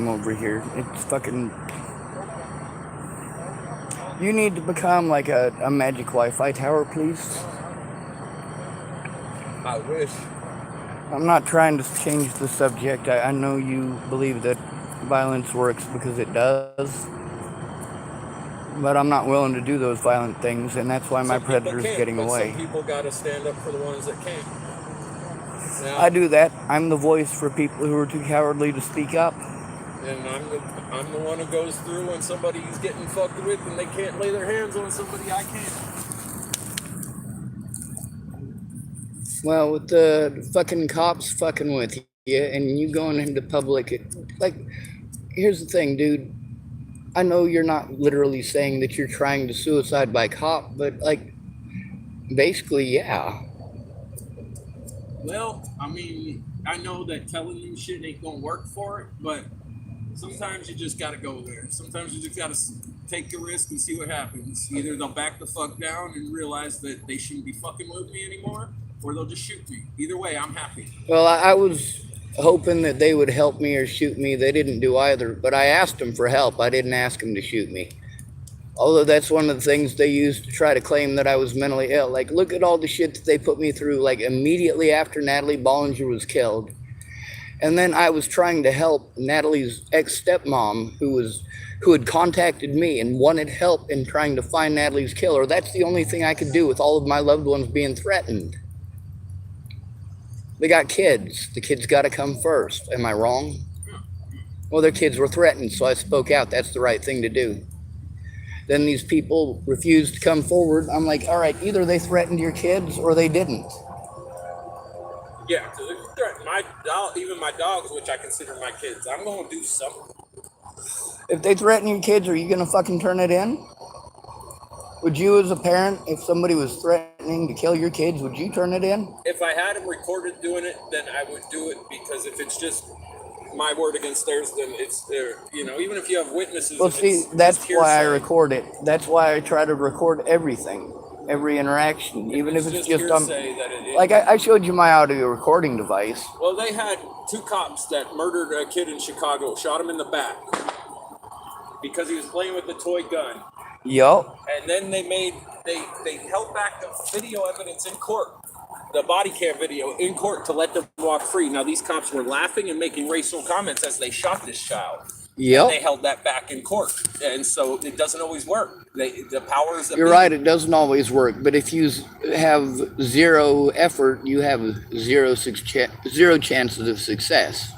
time over here. It's fucking. You need to become like a magic Wi-Fi tower, please. I wish. I'm not trying to change the subject. I know you believe that violence works because it does. But I'm not willing to do those violent things, and that's why my predator's getting away. Some people got to stand up for the ones that can't. Now, I do that. I'm the voice for people who are too cowardly to speak up. And I'm the one who goes through when somebody's getting fucked with and they can't lay their hands on somebody. I can't. Well, with the fucking cops fucking with you and you going into public, like, here's the thing, dude. I know you're not literally saying that you're trying to suicide by cop, but, like, basically, yeah. Well, I mean, I know that telling them shit ain't gonna work for it, but sometimes you just gotta go there. Sometimes you just gotta take the risk and see what happens. Either they'll back the fuck down and realize that they shouldn't be fucking with me anymore, or they'll just shoot me. Either way, I'm happy. Well, I was hoping that they would help me or shoot me. They didn't do either, but I asked them for help. I didn't ask them to shoot me. Although that's one of the things they used to try to claim that I was mentally ill. Like, look at all the shit that they put me through, like, immediately after Natalie Bollinger was killed. And then I was trying to help Natalie's ex-stepmom, who had contacted me and wanted help in trying to find Natalie's killer. That's the only thing I could do with all of my loved ones being threatened. They got kids. The kids got to come first. Am I wrong? Well, their kids were threatened, so I spoke out. That's the right thing to do. Then these people refused to come forward. I'm like, all right, either they threatened your kids or they didn't. Yeah, because if you threaten even my dogs, which I consider my kids, I'm going to do something. If they threaten your kids, are you going to fucking turn it in? Would you, as a parent, if somebody was threatening to kill your kids, would you turn it in? If I had them recorded doing it, then I would do it, because if it's just my word against theirs, then it's there. You know, even if you have witnesses. Well, see, that's why I record it. That's why I try to record everything, every interaction, even if it's just on. Like I showed you my audio recording device. Well, they had 2 cops that murdered a kid in Chicago, shot him in the back because he was playing with the toy gun. Yup. And then they held back the video evidence in court, the body cam video in court, to let them walk free. Now, these cops were laughing and making racial comments as they shot this child. Yep. They held that back in court. And so it doesn't always work. The powers that You're right, it doesn't always work. But if you have zero effort, you have zero chances of success.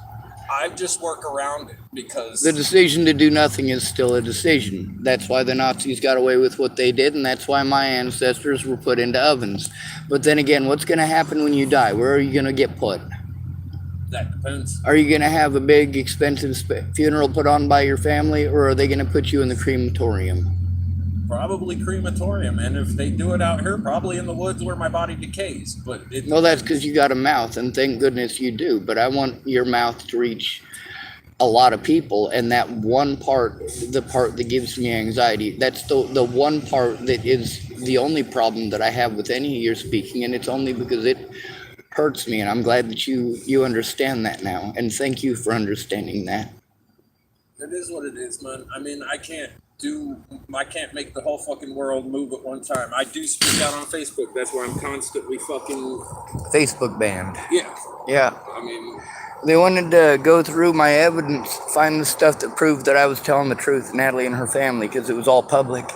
I just work around it because the decision to do nothing is still a decision. That's why the Nazis got away with what they did, and that's why my ancestors were put into ovens. But then again, what's going to happen when you die? Where are you going to get put? That depends. Are you going to have a big, expensive funeral put on by your family, or are they going to put you in the crematorium? Probably crematorium, and if they do it out here, probably in the woods where my body decays. But well, that's because you got a mouth, and thank goodness you do. But I want your mouth to reach a lot of people, and that one part, the part that gives me anxiety, that's the one part that is the only problem that I have with any of your speaking, and it's only because it hurts me, and I'm glad that you understand that now, and thank you for understanding that. It is what it is, man. I mean, I can't make the whole fucking world move at one time. I do speak out on Facebook. That's where I'm constantly fucking Facebook banned. Yeah. Yeah. I mean, they wanted to go through my evidence, find the stuff that proved that I was telling the truth, Natalie and her family, because it was all public.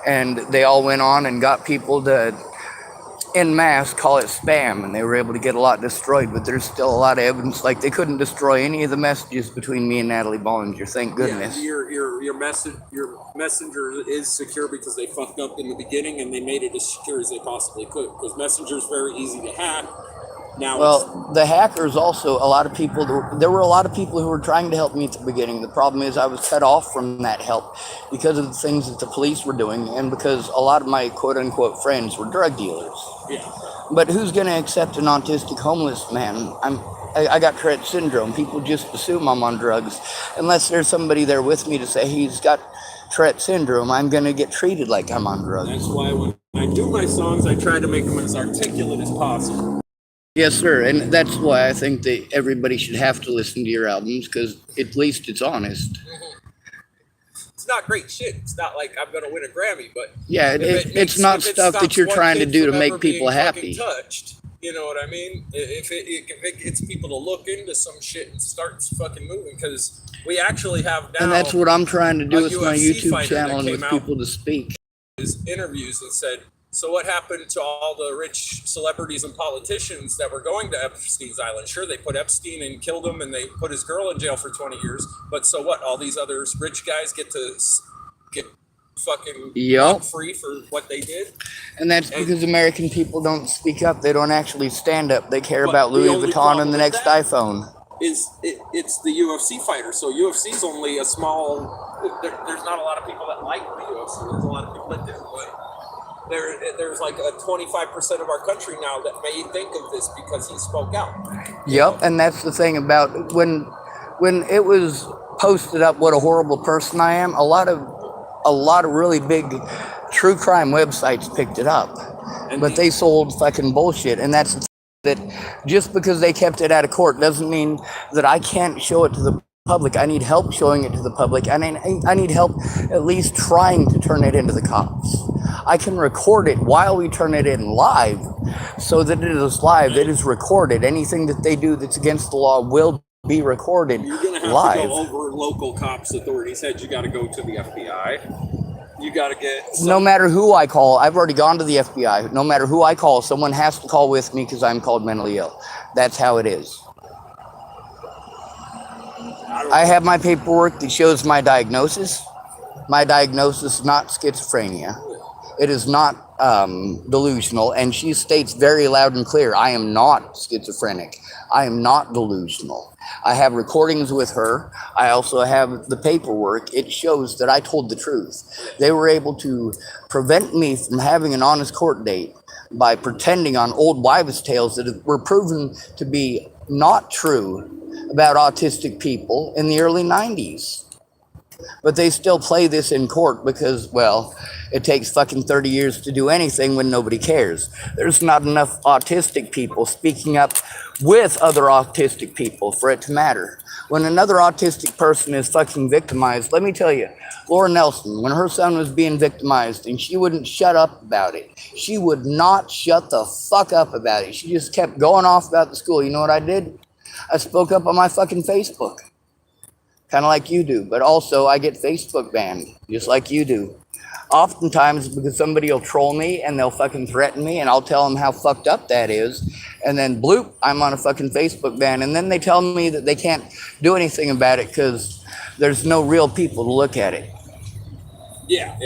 And they all went on and got people to, en masse, call it spam, and they were able to get a lot destroyed, but there's still a lot of evidence. Like, they couldn't destroy any of the messages between me and Natalie Bollinger, thank goodness. Yeah, your messenger is secure because they fucked up in the beginning and they made it as secure as they possibly could, because messenger is very easy to hack. Now, well, the hackers also, a lot of people, there were a lot of people who were trying to help me at the beginning. The problem is I was cut off from that help because of the things that the police were doing, and because a lot of my quote-unquote friends were drug dealers. Yeah. But who's going to accept an autistic homeless man? I got Tourette syndrome. People just assume I'm on drugs. Unless there's somebody there with me to say he's got Tourette syndrome, I'm going to get treated like I'm on drugs. That's why when I do my songs, I try to make them as articulate as possible. Yes, sir. And that's why I think that everybody should have to listen to your albums, because at least it's honest. It's not great shit. It's not like I'm gonna win a Grammy, but Yeah, it's not stuff that you're trying to do to make people happy. Touched, you know what I mean? If it gets people to look into some shit and starts fucking moving, because we actually have now. And that's what I'm trying to do with my UFC YouTube fighter channel that and with came out people to speak. his interviews and said, so what happened to all the rich celebrities and politicians that were going to Epstein's Island? Sure, they put Epstein and killed him, and they put his girl in jail for 20 years. But so what? All these other rich guys get fucking free for what they did? And that's because American people don't speak up. They don't actually stand up. They care about Louis Vuitton and the next iPhone. It's the UFC fighter. So UFC's only a small. There's not a lot of people that like the UFC. There's a lot of people that do. But there's like a 25% of our country now that may think of this because he spoke out. Yep, and that's the thing about when it was posted up what a horrible person I am. A lot of really big true crime websites picked it up, but they sold fucking bullshit. And that's that. Just because they kept it out of court doesn't mean that I can't show it to the public. I need help showing it to the public. I need help at least trying to turn it into the cops. I can record it while we turn it in live, so that it is live. It is recorded. Anything that they do that's against the law will be recorded live. You're gonna have to go over local cops' authorities' heads. You got to go to the FBI. You got to get. No matter who I call, I've already gone to the FBI. No matter who I call, someone has to call with me because I'm called mentally ill. That's how it is. I have my paperwork that shows my diagnosis. My diagnosis is not schizophrenia. It is not delusional, and she states very loud and clear, I am not schizophrenic. I am not delusional. I have recordings with her. I also have the paperwork. It shows that I told the truth. They were able to prevent me from having an honest court date by pretending on old wives' tales that were proven to be not true about autistic people in the early 90s. But they still play this in court because, well, it takes fucking 30 years to do anything when nobody cares. There's not enough autistic people speaking up with other autistic people for it to matter. When another autistic person is fucking victimized, let me tell you, Laura Nelson, when her son was being victimized and she wouldn't shut up about it, she would not shut the fuck up about it. She just kept going off about the school. You know what I did? I spoke up on my fucking Facebook. Kind of like you do, but also I get Facebook banned, just like you do. Oftentimes because somebody will troll me and they'll fucking threaten me and I'll tell them how fucked up that is. And then bloop, I'm on a fucking Facebook ban. And then they tell me that they can't do anything about it because there's no real people to look at it. Yeah,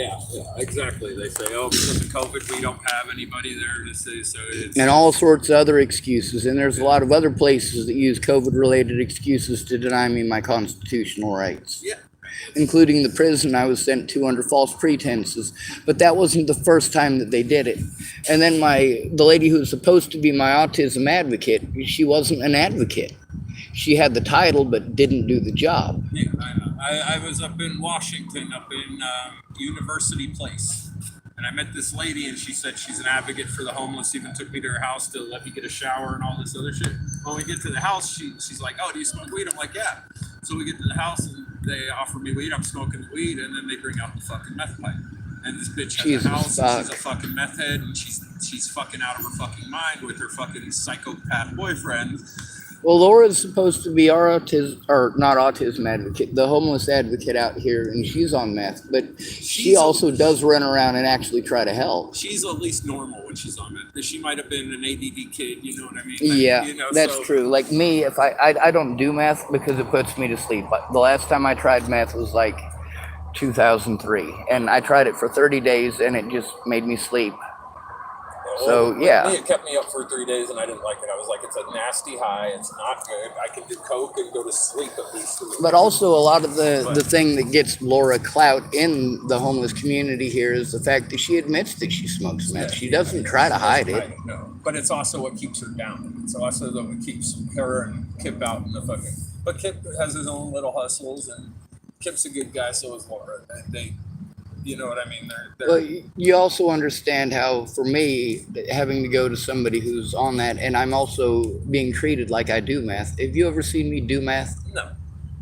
exactly. They say, oh, because of COVID, we don't have anybody there to say so. And all sorts of other excuses. And there's a lot of other places that use COVID-related excuses to deny me my constitutional rights. Yeah. Including the prison I was sent to under false pretenses. But that wasn't the first time that they did it. And then the lady who was supposed to be my autism advocate, she wasn't an advocate. She had the title but didn't do the job. Yeah, I was up in Washington, up in University Place. And I met this lady and she said she's an advocate for the homeless, even took me to her house to let me get a shower and all this other shit. When we get to the house, she's like, oh, do you smoke weed? I'm like, yeah. So we get to the house and they offer me weed. I'm smoking the weed and then they bring out the fucking meth pipe. And this bitch has a house and she's a fucking meth head and she's fucking out of her fucking mind with her fucking psychopath boyfriend. Well, Laura's supposed to be our not autism advocate, the homeless advocate out here, and she's on meth, but she also does run around and actually try to help. She's at least normal when she's on meth. She might have been an ADD kid, you know what I mean? Yeah, that's true. Like me, if I don't do meth because it puts me to sleep. But the last time I tried meth was like 2003, and I tried it for 30 days, and it just made me sleep. So, yeah. It kept me up for 3 days and I didn't like it. I was like, it's a nasty high. It's not good. I can do coke and go to sleep at least. But also a lot of the thing that gets Laura clout in the homeless community here is the fact that she admits that she smokes meth. She doesn't try to hide it. No. But it's also what keeps her down. It's also what keeps her and Kip out in the fucking... But Kip has his own little hustles and Kip's a good guy, so is Laura. You know what I mean? They're Well, you also understand how, for me, having to go to somebody who's on that, and I'm also being treated like I do math. Have you ever seen me do math? no,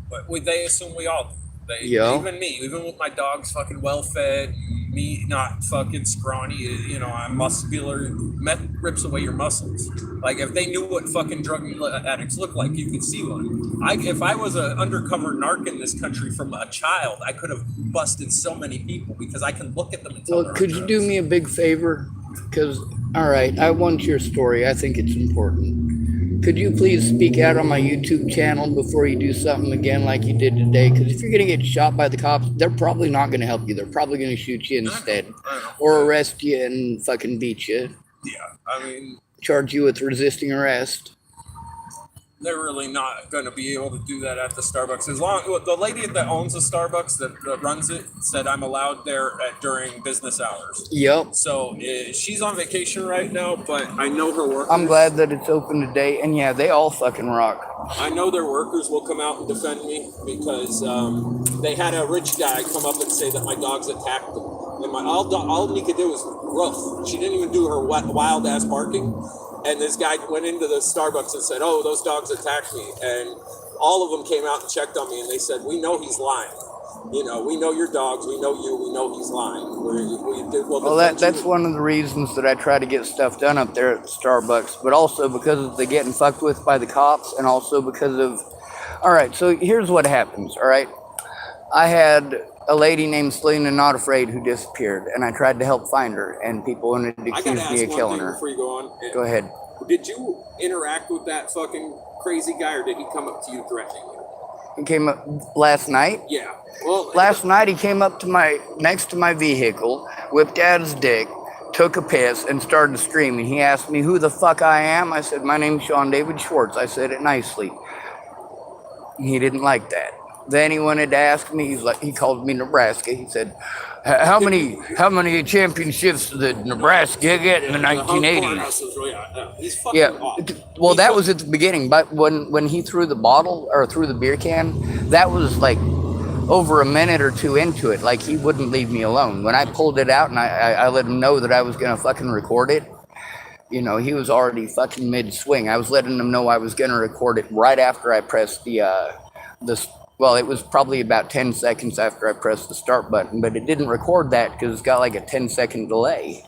but they assume we all do. They Yo. even me, even with my dogs fucking well fed, me not fucking scrawny. You know, I'm muscular. Meth rips away your muscles. Like if they knew what fucking drug addicts look like, you could see one. If I was an undercover narc in this country from a child, I could have busted so many people because I can look at them and tell. Well, could you do me a big favor? Because, all right, I want your story. I think it's important. Could you please speak out on my YouTube channel before you do something again like you did today? Because if you're going to get shot by the cops, they're probably not going to help you. They're probably going to shoot you instead. I know. Or arrest you and fucking beat you. Yeah, I mean, Charge you with resisting arrest. they're really not going to be able to do that at the Starbucks. As long the lady that owns the Starbucks that runs it said I'm allowed there during business hours. Yep. So she's on vacation right now, but I know her workers. I'm glad that it's open today. And yeah, they all fucking rock. I know their workers will come out and defend me because they had a rich guy come up and say that my dogs attacked them. And all Nika did was rough. She didn't even do her wild ass barking. And this guy went into the Starbucks and said, "Oh, those dogs attacked me." And all of them came out and checked on me, and they said, "We know he's lying. You know, we know your dogs. We know you. We know he's lying." Well, that's one of the reasons that I try to get stuff done up there at Starbucks, but also because of the getting fucked with by the cops, and also because of. All right, so here's what happens. All right, I had a lady named Selena Not Afraid who disappeared, and I tried to help find her, and people wanted to accuse me of killing her. Before you go on, go ahead. Did you interact with that fucking crazy guy, or did he come up to you threatening you? He came up last night. Yeah. Well, last night he came up to next to my vehicle, whipped out his dick, took a piss, and started screaming. He asked me who the fuck I am. I said, "My name's Sean David Schwartz." I said it nicely. He didn't like that. Then he wanted to ask me. He called me Nebraska. He said, "How many championships did Nebraska get in the 1980s?" He's fucking off. Well, that was at the beginning, but when he threw the bottle or threw the beer can, that was like over a minute or two into it. Like he wouldn't leave me alone. When I pulled it out and I let him know that I was gonna fucking record it, you know, he was already fucking mid swing. I was letting him know I was gonna record it right after I pressed well, it was probably about 10 seconds after I pressed the start button, but it didn't record that because it's got like a 10-second delay.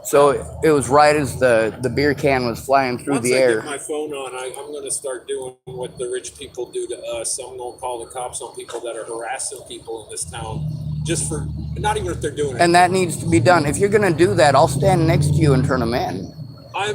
So it was right as the beer can was flying through the air. Once I get my phone on, I'm going to start doing what the rich people do to us. I'm going to call the cops on people that are harassing people in this town, just for, not even if they're doing it. And that needs to be done. If you're going to do that, I'll stand next to you and turn them in.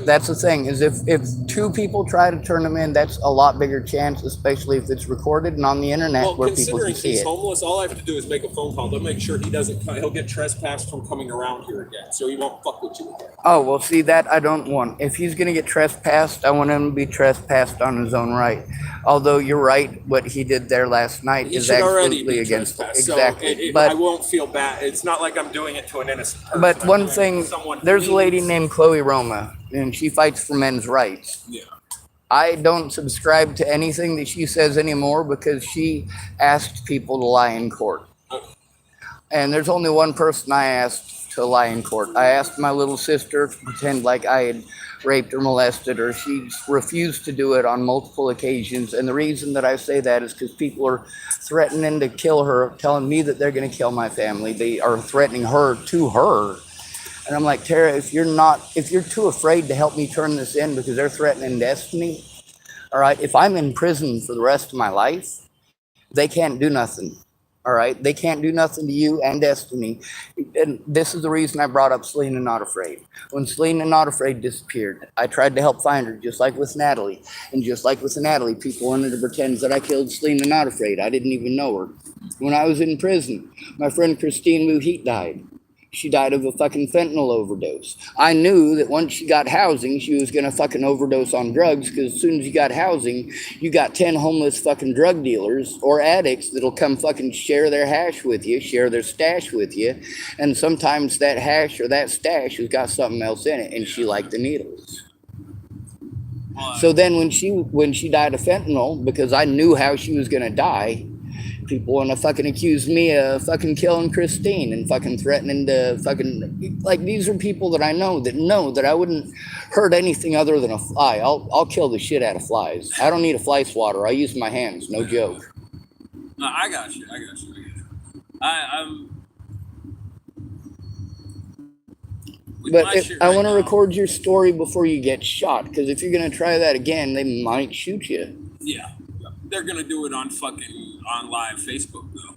That's the thing, is if two people try to turn them in, that's a lot bigger chance, especially if it's recorded and on the internet where people can see it. Considering he's homeless, all I have to do is make a phone call. They'll make sure he'll get trespassed from coming around here again, so he won't fuck with you again. Oh, well, see, that I don't want. If he's going to get trespassed, I want him to be trespassed on his own right. Although you're right, what he did there last night is absolutely against it. Exactly. But I won't feel bad. It's not like I'm doing it to an innocent person. But one thing, there's a lady named Chloe Roma, and she fights for men's rights. Yeah. I don't subscribe to anything that she says anymore because she asked people to lie in court. And there's only one person I asked to lie in court. I asked my little sister to pretend like I had raped or molested her. She refused to do it on multiple occasions. And the reason that I say that is because people are threatening to kill her, telling me that they're going to kill my family. They are threatening her to her. And I'm like, Tara, if you're too afraid to help me turn this in because they're threatening Destiny, all right, if I'm in prison for the rest of my life, they can't do nothing. All right, they can't do nothing to you and Destiny. And this is the reason I brought up Selena Not Afraid. When Selena Not Afraid disappeared, I tried to help find her, just like with Natalie. And just like with Natalie, people wanted to pretend that I killed Selena Not Afraid. I didn't even know her. When I was in prison, my friend Christine Muheet died. She died of a fucking fentanyl overdose. I knew that once she got housing, she was going to fucking overdose on drugs, because as soon as you got housing, you got 10 homeless fucking drug dealers or addicts that'll come fucking share their hash with you, share their stash with you, and sometimes that hash or that stash has got something else in it, and she liked the needles. So then when she died of fentanyl, because I knew how she was going to die, people want to fucking accuse me of fucking killing Christine and fucking threatening to fucking, like, these are people that I know that I wouldn't hurt anything other than a fly. I'll kill the shit out of flies. I don't need a fly swatter. I use my hands, no joke. No, I got you. I'm. But I want to record your story before you get shot, because if you're gonna try that again, they might shoot you. Yeah, they're gonna do it on live Facebook though.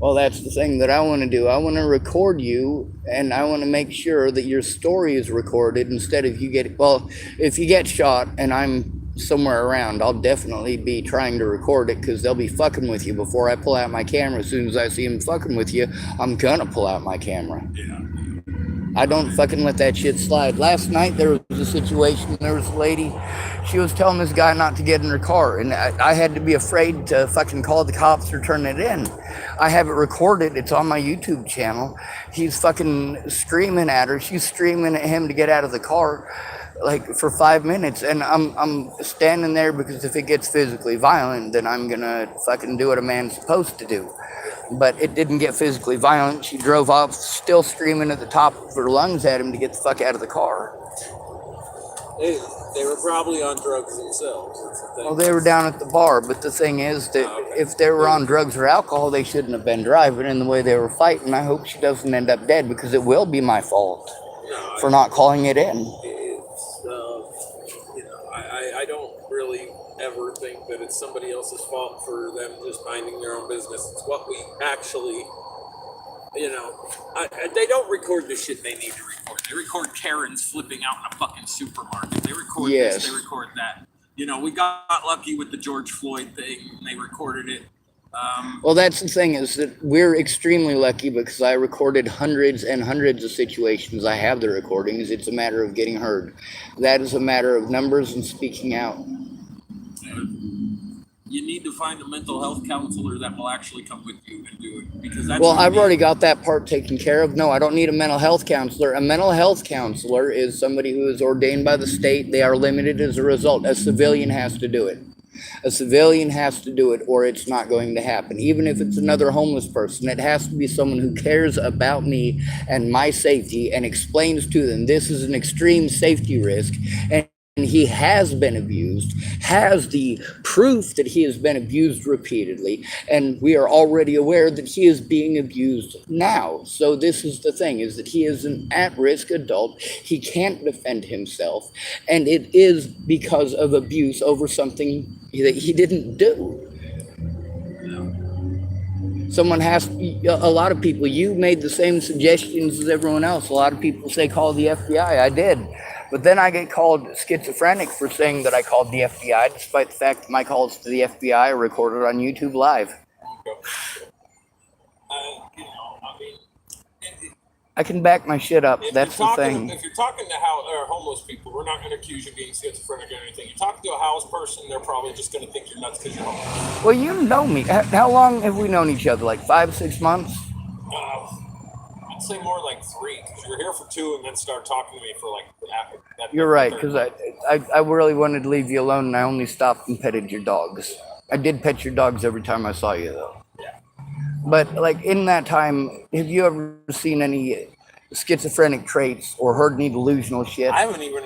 Well, that's the thing that I want to do. I want to record you, and I want to make sure that your story is recorded instead of you get. Well, if you get shot and I'm somewhere around, I'll definitely be trying to record it, because they'll be fucking with you before I pull out my camera. As soon as I see them fucking with you, I'm gonna pull out my camera. Yeah. I don't fucking let that shit slide. Last night there was a situation, there was a lady, she was telling this guy not to get in her car, and I had to be afraid to fucking call the cops or turn it in. I have it recorded, it's on my YouTube channel. He's fucking screaming at her, she's screaming at him to get out of the car, like, for 5 minutes, and I'm standing there, because if it gets physically violent, then I'm gonna fucking do what a man's supposed to do. But it didn't get physically violent. She drove off still screaming at the top of her lungs at him to get the fuck out of the car. They were probably on drugs themselves. Well, they were down at the bar, but the thing is that if they were on drugs or alcohol, they shouldn't have been driving. And the way they were fighting, I hope she doesn't end up dead, because it will be my fault for not calling it in. It's, I don't really ever think that it's somebody else's fault for them just minding their own business. It's what we actually, they don't record the shit they need to record. They record Karens flipping out in a fucking supermarket. They record this, they record that. We got lucky with the George Floyd thing, and they recorded it. Well, that's the thing, is that we're extremely lucky, because I recorded hundreds and hundreds of situations. I have the recordings. It's a matter of getting heard. That is a matter of numbers and speaking out. You need to find a mental health counselor that will actually come with you and do it, because that's. Well, I've already got that part taken care of. No, I don't need a mental health counselor. A mental health counselor is somebody who is ordained by the state. They are limited as a result. A civilian has to do it. A civilian has to do it, or it's not going to happen. Even if it's another homeless person, it has to be someone who cares about me and my safety and explains to them this is an extreme safety risk, and he has been abused, has the proof that he has been abused repeatedly, and we are already aware that he is being abused now. So this is the thing, is that he is an at-risk adult. He can't defend himself, and it is because of abuse over something that he didn't do. Someone has, a lot of people, you made the same suggestions as everyone else. A lot of people say call the FBI. I did. But then I get called schizophrenic for saying that I called the FBI, despite the fact that my calls to the FBI are recorded on YouTube Live. I can back my shit up. That's the thing. If you're talking to homeless people, we're not going to accuse you of being schizophrenic or anything. You talk to a house person, they're probably just going to think you're nuts because you're homeless. Well, you know me. How long have we known each other? Like 5-6 months? I'd say more like 3, because you were here for 2 and then started talking to me for like that. You're right, because I really wanted to leave you alone, and I only stopped and petted your dogs. I did pet your dogs every time I saw you, though. Yeah. But, like, in that time, have you ever seen any schizophrenic traits or heard any delusional shit? I haven't even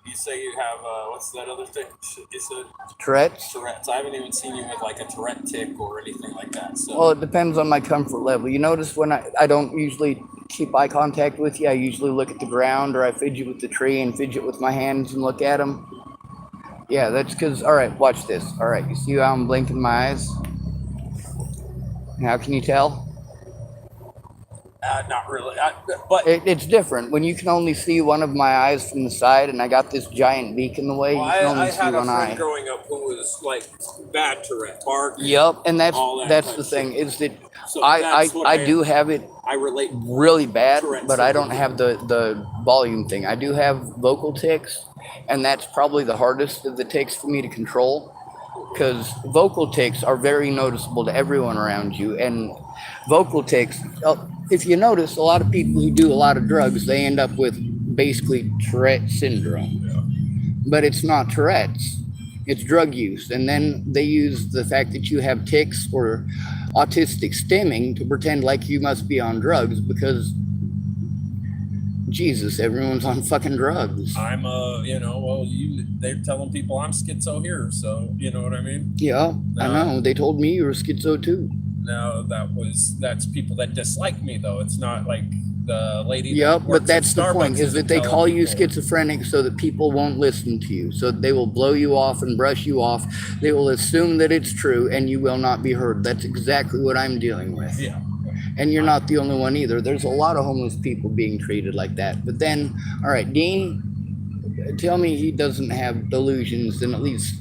you say you have what's that other thing? It's a Tourette's? Tourette's. I haven't even seen you with like a Tourette tick or anything like that. So. Well, it depends on my comfort level. You notice when I don't usually keep eye contact with you, I usually look at the ground, or I fidget with the tree and fidget with my hands and look at them. Yeah, that's because, all right, watch this. All right, you see how I'm blinking my eyes? How can you tell? Not really, but it's different when you can only see one of my eyes from the side, and I got this giant beak in the way. Well, you can only see one eye. I had a friend growing up who was like bad Tourette, bark. Yep, and that's the thing, is that so I do have it. I relate really bad, but I don't have the volume thing. I do have vocal tics, and that's probably the hardest of the tics for me to control, because vocal tics are very noticeable to everyone around you, and vocal tics. If you notice, a lot of people who do a lot of drugs, they end up with basically Tourette syndrome. But it's not Tourette's. It's drug use. And then they use the fact that you have tics or autistic stimming to pretend like you must be on drugs because, Jesus, everyone's on fucking drugs. I'm they're telling people I'm schizo here, so you know what I mean? Yeah, I know. They told me you were schizo too. No, that's people that dislike me though. It's not like the lady. Yep, that but works that's at the Starbucks point, is isn't that they telling call you people. schizophrenic so that people won't listen to you. So they will blow you off and brush you off. They will assume that it's true and you will not be heard. That's exactly what I'm dealing with. Yeah. And you're not the only one either. There's a lot of homeless people being treated like that. But then, all right, Dean, tell me he doesn't have delusions and at least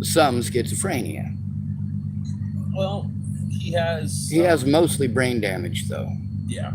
some schizophrenia. Well, he has. He has mostly brain damage, though. Yeah.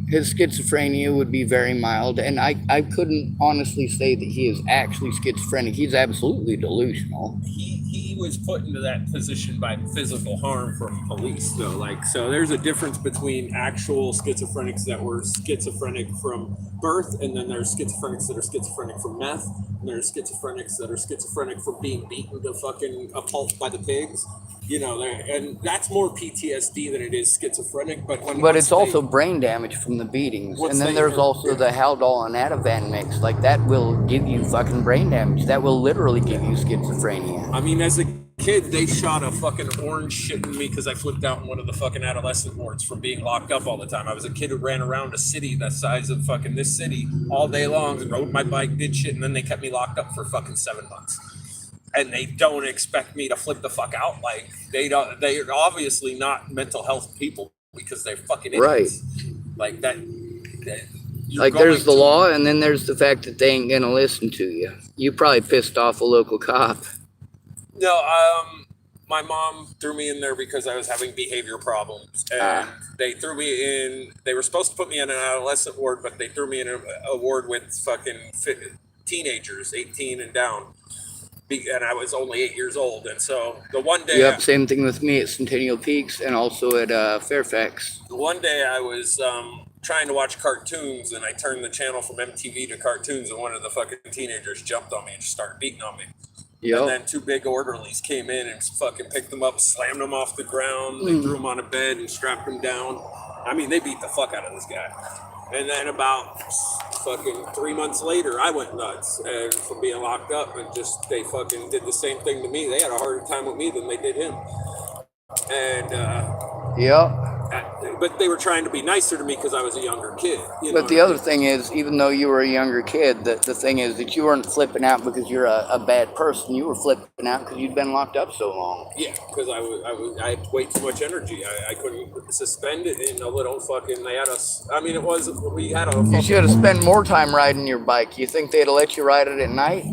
His schizophrenia would be very mild, and I couldn't honestly say that he is actually schizophrenic. He's absolutely delusional. He was put into that position by physical harm from police, though. Like, so there's a difference between actual schizophrenics that were schizophrenic from birth, and then there's schizophrenics that are schizophrenic from meth, and there's schizophrenics that are schizophrenic from being beaten to fucking a pulp by the pigs. You know, and that's more PTSD than it is schizophrenic. But It's also brain damage from the beatings. And then there's also the Haldol and Ativan mix. Like, that will give you fucking brain damage. That will literally give you schizophrenia. I mean, as a kid, they shot a fucking orange shit in me because I flipped out in one of the fucking adolescent wards from being locked up all the time. I was a kid who ran around a city the size of fucking this city all day long, rode my bike, did shit, and then they kept me locked up for fucking 7 months. And they don't expect me to flip the fuck out. Like, they're obviously not mental health people because they're fucking idiots. Right. Like that like, there's the law, and then there's the fact that they ain't gonna listen to you. You probably pissed off a local cop. No, my mom threw me in there because I was having behavior problems, and they threw me in. They were supposed to put me in an adolescent ward, but they threw me in a ward with fucking teenagers, 18 and down. And I was only 8 years old, and so the one day. Yep, same thing with me at Centennial Peaks and also at Fairfax. The one day I was trying to watch cartoons, and I turned the channel from MTV to cartoons, and one of the fucking teenagers jumped on me and just started beating on me. Yep. And then 2 big orderlies came in and fucking picked them up, slammed them off the ground. They threw him on a bed and strapped him down. I mean, they beat the fuck out of this guy. And then about fucking 3 months later, I went nuts and from being locked up, and just they fucking did the same thing to me. They had a harder time with me than they did him. And but they were trying to be nicer to me because I was a younger kid. But the other thing is, even though you were a younger kid, the thing is that you weren't flipping out because you're a bad person. You were flipping out because you'd been locked up so long. Yeah, because I had way too much energy. I couldn't suspend it in a little fucking. They had us. I mean, we had a. You should have spent more time riding your bike. You think they'd have let you ride it at night?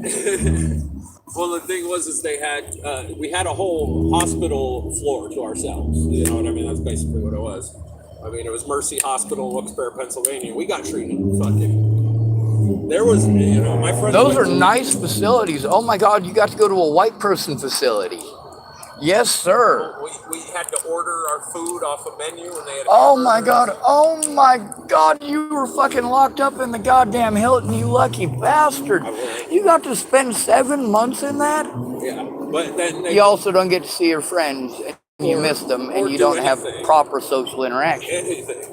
Well, the thing was they had we had a whole hospital floor to ourselves. You know what I mean? That's basically what it was. I mean, it was Mercy Hospital in Wilkes-Barre, Pennsylvania. We got treated fucking. There was, my friend. Those are nice facilities. Oh my God, you got to go to a white person facility. Yes, sir. We had to order our food off a menu, and they had. Oh my God! You were fucking locked up in the goddamn Hilton, you lucky bastard! You got to spend 7 months in that. Yeah, but then you also don't get to see your friends. You miss them, and you don't have proper social interaction.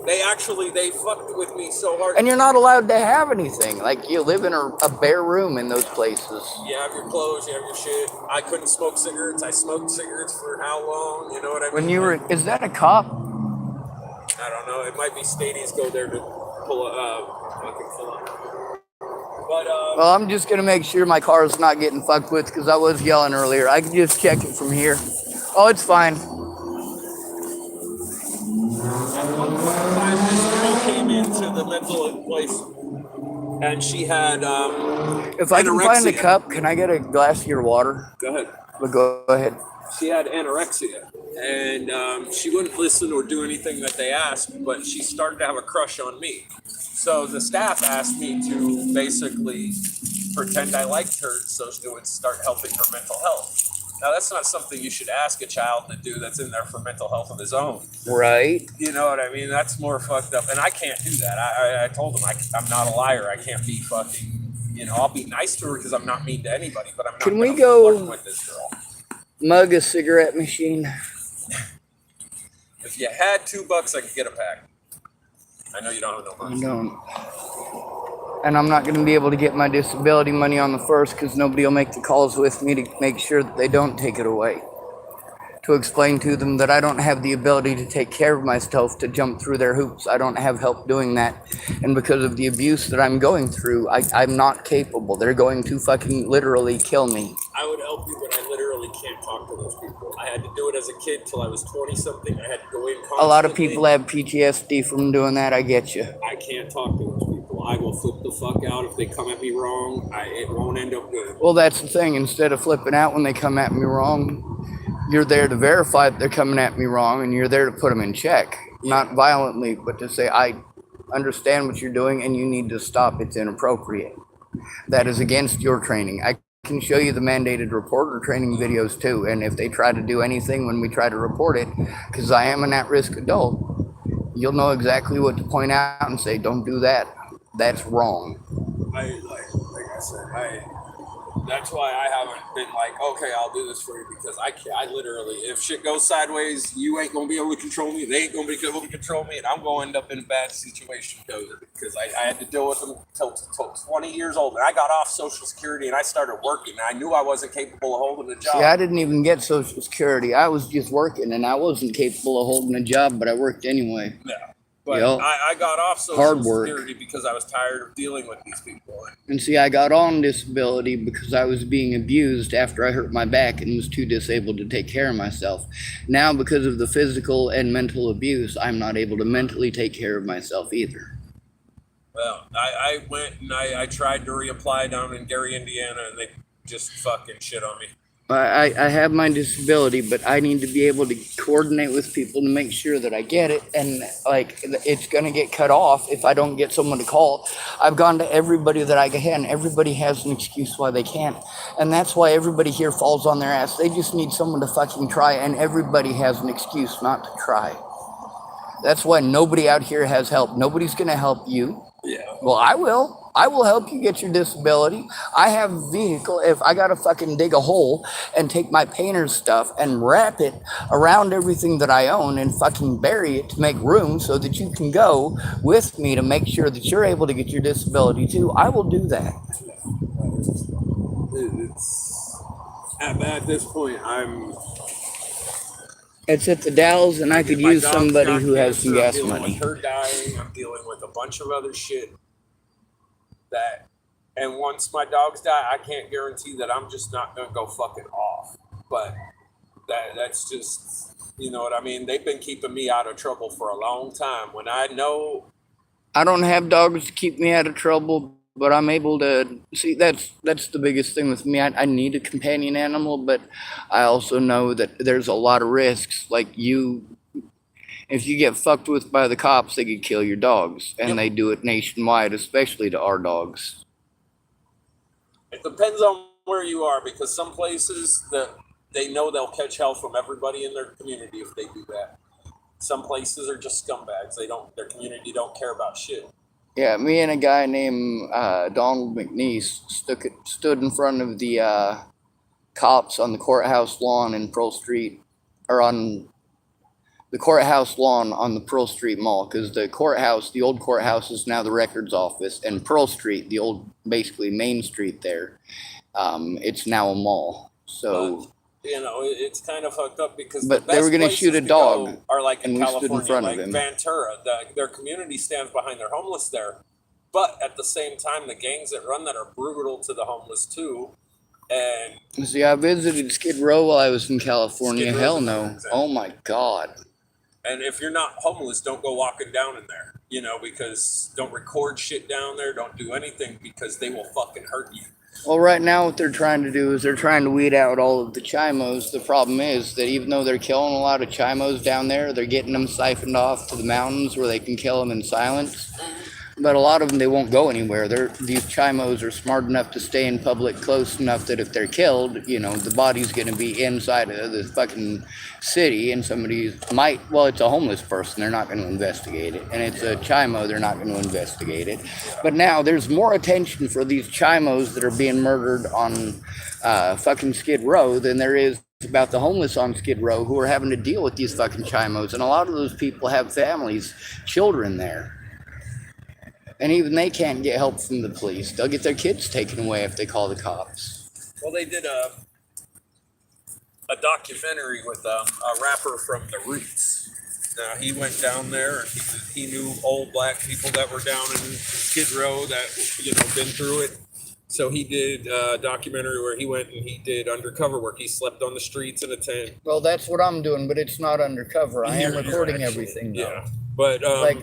They fucked with me so hard. And you're not allowed to have anything. Like, you live in a bare room in those places. You have your clothes, you have your shit. I couldn't smoke cigarettes. I smoked cigarettes for how long? You know what I mean? When you were, is that a cop? I don't know. It might be Stadies go there to pull up. But, well, I'm just gonna make sure my car is not getting fucked with because I was yelling earlier. I can just check it from here. Oh, it's fine. This girl came into the mental place, and she had if I can anorexia. find a cup, can I get a glass of your water? Go ahead. But go ahead. She had anorexia, and she wouldn't listen or do anything that they asked, but she started to have a crush on me. So the staff asked me to basically pretend I liked her so it would start helping her mental health. Now, that's not something you should ask a child to do that's in there for mental health of his own. Right. You know what I mean? That's more fucked up. And I can't do that. I told him I'm not a liar. I can't be fucking, You know, I'll be nice to her because I'm not mean to anybody, but I'm not Can we gonna go- flirt with this girl. Mug a cigarette machine. If you had $2, I could get a pack. I know you don't have no I money. don't. And I'm not going to be able to get my disability money on the first because nobody will make the calls with me to make sure that they don't take it away. To explain to them that I don't have the ability to take care of myself, to jump through their hoops. I don't have help doing that. And because of the abuse that I'm going through, I'm not capable. They're going to fucking literally kill me. I would help you, but I literally can't talk to those people. I had to do it as a kid till I was 20-something. I had to go in constantly. A lot of people have PTSD from doing that. I get you. I can't talk to those people. I will flip the fuck out if they come at me wrong. It won't end up good. Well, that's the thing. Instead of flipping out when they come at me wrong, you're there to verify that they're coming at me wrong, and you're there to put them in check. Not violently, but to say, I understand what you're doing, and you need to stop. It's inappropriate. That is against your training. I can show you the mandated reporter training videos, too. And if they try to do anything when we try to report it, because I am an at-risk adult, you'll know exactly what to point out and say, don't do that. That's wrong. Like I said, that's why I haven't been like, okay, I'll do this for you, because I can't. I literally, if shit goes sideways, you ain't gonna be able to control me. They ain't gonna be able to control me, and I'm gonna end up in a bad situation because I had to deal with them till 20 years old, and I got off Social Security and I started working. And I knew I wasn't capable of holding a job. See, I didn't even get Social Security. I was just working, and I wasn't capable of holding a job, but I worked anyway. Yeah. But Yep. I got off Hard Social work. Security because I was tired of dealing with these people. And see, I got on disability because I was being abused after I hurt my back and was too disabled to take care of myself. Now, because of the physical and mental abuse, I'm not able to mentally take care of myself either. Well, I went and I tried to reapply down in Gary, Indiana, and they just fucking shit on me. I have my disability, but I need to be able to coordinate with people to make sure that I get it. And like, it's going to get cut off if I don't get someone to call. I've gone to everybody that I can. Everybody has an excuse why they can't. And that's why everybody here falls on their ass. They just need someone to fucking try. And everybody has an excuse not to try. That's why nobody out here has help. Nobody's going to help you. Yeah. Well, I will. I will help you get your disability. I have a vehicle. If I gotta fucking dig a hole and take my painter's stuff and wrap it around everything that I own and fucking bury it to make room so that you can go with me to make sure that you're able to get your disability too, I will do that. It's at this point, It's at the Dalles, and I could my use dog's somebody got who has some cancer, I'm gas dealing money. with her dying. I'm dealing with a bunch of other shit and once my dogs die, I can't guarantee that I'm just not gonna go fucking off. But that's just, you know what I mean? They've been keeping me out of trouble for a long time. When I know I don't have dogs to keep me out of trouble, but I'm able to see. That's the biggest thing with me. I need a companion animal, but I also know that there's a lot of risks. Like if you get fucked with by the cops, they could kill your dogs, and Yep. they do it nationwide, especially to our dogs. it depends on where you are, because some places that they know they'll catch hell from everybody in their community if they do that. Some places are just scumbags. Their community don't care about shit. Yeah, me and a guy named Donald McNeese stood in front of the cops on the courthouse lawn in Pearl Street, or on the courthouse lawn on the Pearl Street Mall, because the old courthouse is now the records office, and Pearl Street, the old, basically Main Street there, it's now a mall. So, You know, it's kind of fucked up because But the they were best gonna shoot a places to dog, go are like in and we stood in California, front of like him. Ventura. Their community stands behind their homeless there, but at the same time, the gangs that run that are brutal to the homeless too. And see, I visited Skid Row while I was in California. Skid Row's Hell another no. example. Oh my God. if you're not homeless, don't go walking down in there. You know, because don't record shit down there. Don't do anything because they will fucking hurt you. Well, right now what they're trying to do is they're trying to weed out all of the chimos. The problem is that even though they're killing a lot of chimos down there, they're getting them siphoned off to the mountains where they can kill them in silence. But a lot of them, they won't go anywhere. These chimos are smart enough to stay in public close enough that if they're killed, the body's going to be inside of the fucking city, and somebody well, it's a homeless person, they're not going to investigate it. And it's a chimo, they're not going to investigate it. But now there's more attention for these chimos that are being murdered on fucking Skid Row than there is about the homeless on Skid Row who are having to deal with these fucking chimos. And a lot of those people have families, children there. And even they can't get help from the police. They'll get their kids taken away if they call the cops. Well, they did a documentary with a rapper from the Roots. Now, he went down there and he knew old black people that were down in Skid Row that, been through it. So he did a documentary where he went and he did undercover work. He slept on the streets in a tent. Well, that's what I'm doing, but it's not undercover. I am recording everything, though. Yeah. But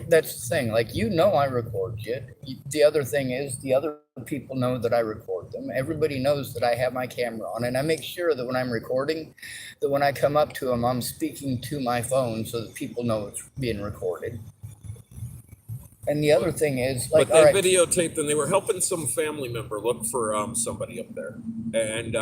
that's the thing. I record shit. The other thing is the other people know that I record them. Everybody knows that I have my camera on, and I make sure that when I'm recording, that when I come up to them, I'm speaking to my phone so that people know it's being recorded. And the other thing is, but they videotaped and they were helping some family member look for somebody up there, and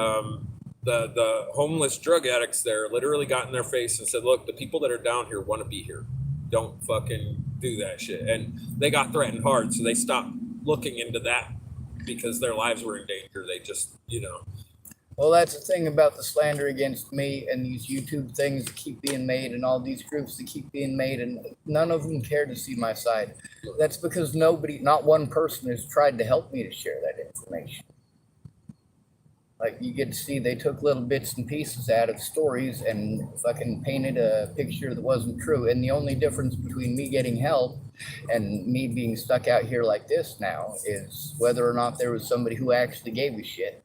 the homeless drug addicts there literally got in their face and said, "Look, the people that are down here want to be here. Don't fucking do that shit." And they got threatened hard, so they stopped looking into that because their lives were in danger. They just, Well, that's the thing about the slander against me and these YouTube things that keep being made and all these groups that keep being made, and none of them care to see my side. That's because not one person has tried to help me to share that information. Like, you get to see they took little bits and pieces out of stories and fucking painted a picture that wasn't true. And the only difference between me getting help and me being stuck out here like this now is whether or not there was somebody who actually gave a shit.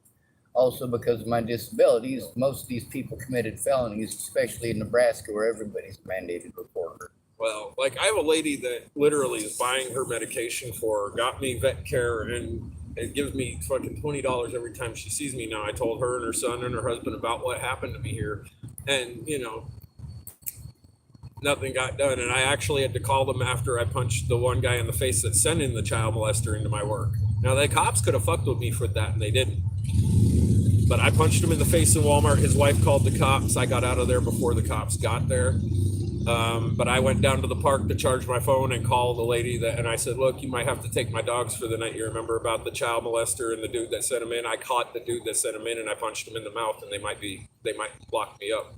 Also, because of my disabilities, most of these people committed felonies, especially in Nebraska, where everybody's a mandated reporter. Well, like, I have a lady that literally is buying her medication got me vet care, and it gives me fucking $20 every time she sees me now. I told her and her son and her husband about what happened to me here, and nothing got done. And I actually had to call them after I punched the one guy in the face that's sending the child molester into my work. Now, the cops could have fucked with me for that, and they didn't. But I punched him in the face in Walmart. His wife called the cops. I got out of there before the cops got there. But I went down to the park to charge my phone and call the lady and I said, "Look, you might have to take my dogs for the night. You remember about the child molester and the dude that sent him in? I caught the dude that sent him in, and I punched him in the mouth, and they might lock me up."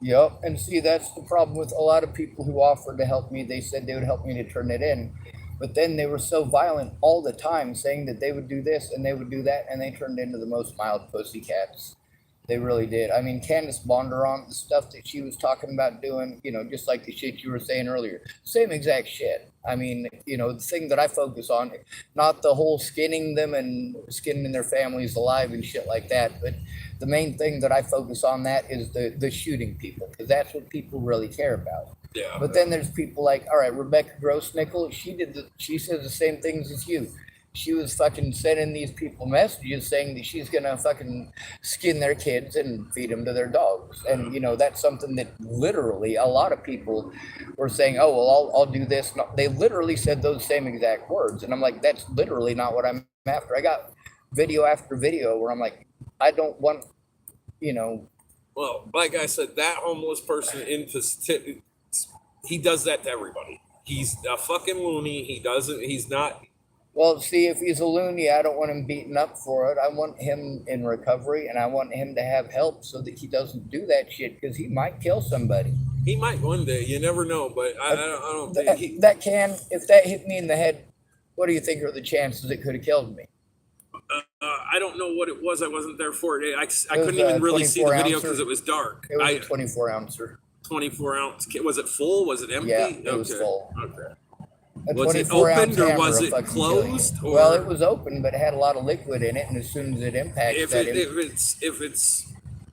Yep, and see, that's the problem with a lot of people who offered to help me. They said they would help me to turn it in, but then they were so violent all the time, saying that they would do this and they would do that, and they turned into the most mild pussycats. They really did. I mean, Candace Bondurant, the stuff that she was talking about doing, just like the shit you were saying earlier, same exact shit. I mean, the thing that I focus on, not the whole skinning them and skinning their families alive and shit like that, but the main thing that I focus on that is the shooting people, because that's what people really care about. Yeah. But then there's people like, all right, Rebecca Grossnickel, she says the same things as you. She was fucking sending these people messages saying that she's gonna fucking skin their kids and feed them to their dogs. And that's something that literally a lot of people were saying, "Oh, well, I'll do this." No, they literally said those same exact words, and I'm like, that's literally not what I'm after. I got video after video where I'm like, I don't want, Well, like I said, that homeless person he does that to everybody. He's a fucking loony. He's not. Well, see, if he's a loony, I don't want him beaten up for it. I want him in recovery, and I want him to have help so that he doesn't do that shit, because he might kill somebody. He might one day. You never know, but I don't think if that hit me in the head, what do you think are the chances it could have killed me? I don't know what it was. I wasn't there for it. I couldn't even really see the video because it was dark. It was a 24-ouncer. 24-ounce. Was it full? Was it empty? Yeah, it was full. Okay. Was it opened or was it closed? Well, it was open, but it had a lot of liquid in it, and as soon as it impacts,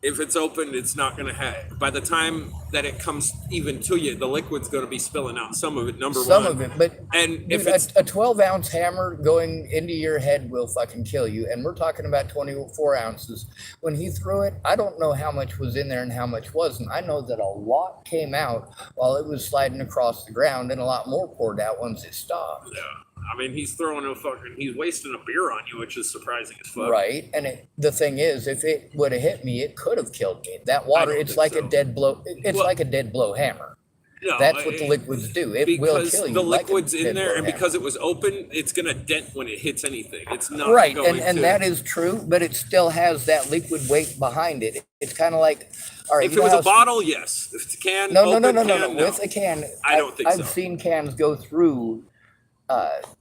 if it's opened, it's not going to have. By the time that it comes even to you, the liquid's going to be spilling out. Some of it, Some of it, but and dude, a 12-ounce hammer going into your head will fucking kill you. And we're talking about 24 ounces. When he threw it, I don't know how much was in there and how much wasn't. I know that a lot came out while it was sliding across the ground, and a lot more poured out once it stopped. Yeah. I mean, he's wasting a beer on you, which is surprising as fuck. Right, and the thing is, if it would have hit me, it could have killed me. That water, don't it's think like so. a dead blow. It's Well- like a dead blow hammer. No, That's what the liquids do. It will because kill you. the like a liquid's in dead there, blow and hammer. because it was open, it's gonna dent when it hits anything. It's not Right, going and to. that is true, but it still has that liquid weight behind it. It's kind of like, all right, If you it know was a how- bottle, yes. If it's a can, no, open no. can, no. With a can, I don't think I've so. seen cans go through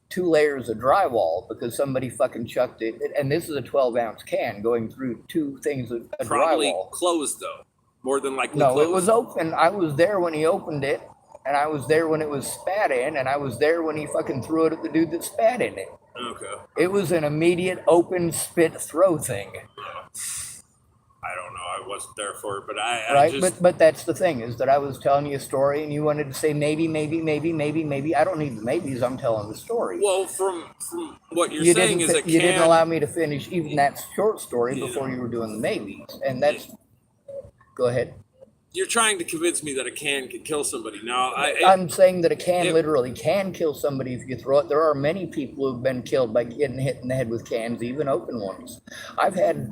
2 layers of drywall because somebody fucking chucked it. And this is a 12-ounce can going through 2 things of Probably drywall. closed though. More than likely. No, closed. it was open. I was there when he opened it, and I was there when it was spat in, and I was there when he fucking threw it at the dude that spat in it. Okay. It was an immediate open spit throw thing. I don't know. I wasn't there for it, but I Right, just but that's the thing, is that I was telling you a story and you wanted to say maybe. I don't need the maybes. I'm telling the story. well, from what you're you saying didn't is a you didn't allow can. me to finish even that short story before you were doing the maybes, and that's. Go ahead. You're trying to convince me that a can could kill somebody. Now, I'm saying that a can it- literally can kill somebody if you throw it. There are many people who've been killed by getting hit in the head with cans, even open ones. I've had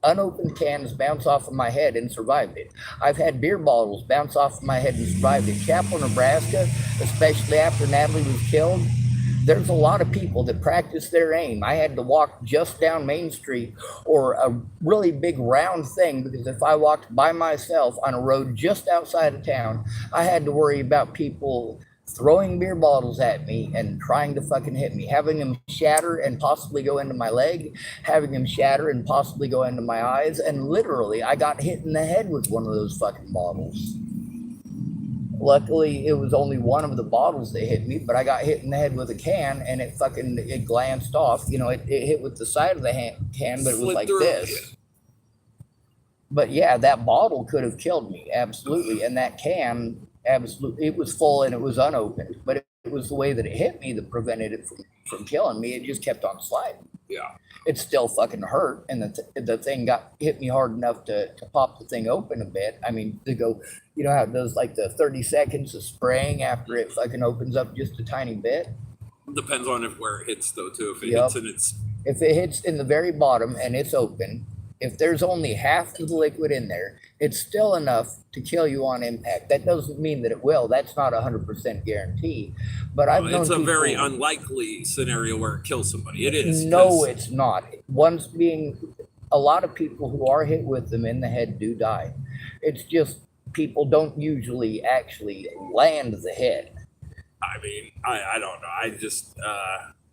unopened cans bounce off of my head and survived it. I've had beer bottles bounce off of my head and survived it. Chapel, Nebraska, especially after Natalie was killed, there's a lot of people that practice their aim. I had to walk just down Main Street or a really big round thing because if I walked by myself on a road just outside of town, I had to worry about people throwing beer bottles at me and trying to fucking hit me, having them shatter and possibly go into my leg, having them shatter and possibly go into my eyes. And literally, I got hit in the head with one of those fucking bottles. Luckily, it was only one of the bottles that hit me, but I got hit in the head with a can and it glanced off. You know, it hit with the side of the can, but it was Flipped like through, this. But yeah, that bottle could have killed me, absolutely. And that can, absolutely, it was full and it was unopened, but it was the way that it hit me that prevented it from killing me. It just kept on sliding. yeah. It still fucking hurt, and the thing hit me hard enough to pop the thing open a bit. I mean, to go, you know how it does like the 30 seconds of spraying after it fucking opens up just a tiny bit? Depends on where it hits though too. If it Yep. hits and it's If it hits in the very bottom and it's open, if there's only half of the liquid in there, it's still enough to kill you on impact. That doesn't mean that it will. That's not 100% guarantee. But I've known it's a very people- unlikely scenario where it kills somebody. It is. No, 'cause- it's not. A lot of people who are hit with them in the head do die. It's just people don't usually actually land the head. I mean, I don't know. I just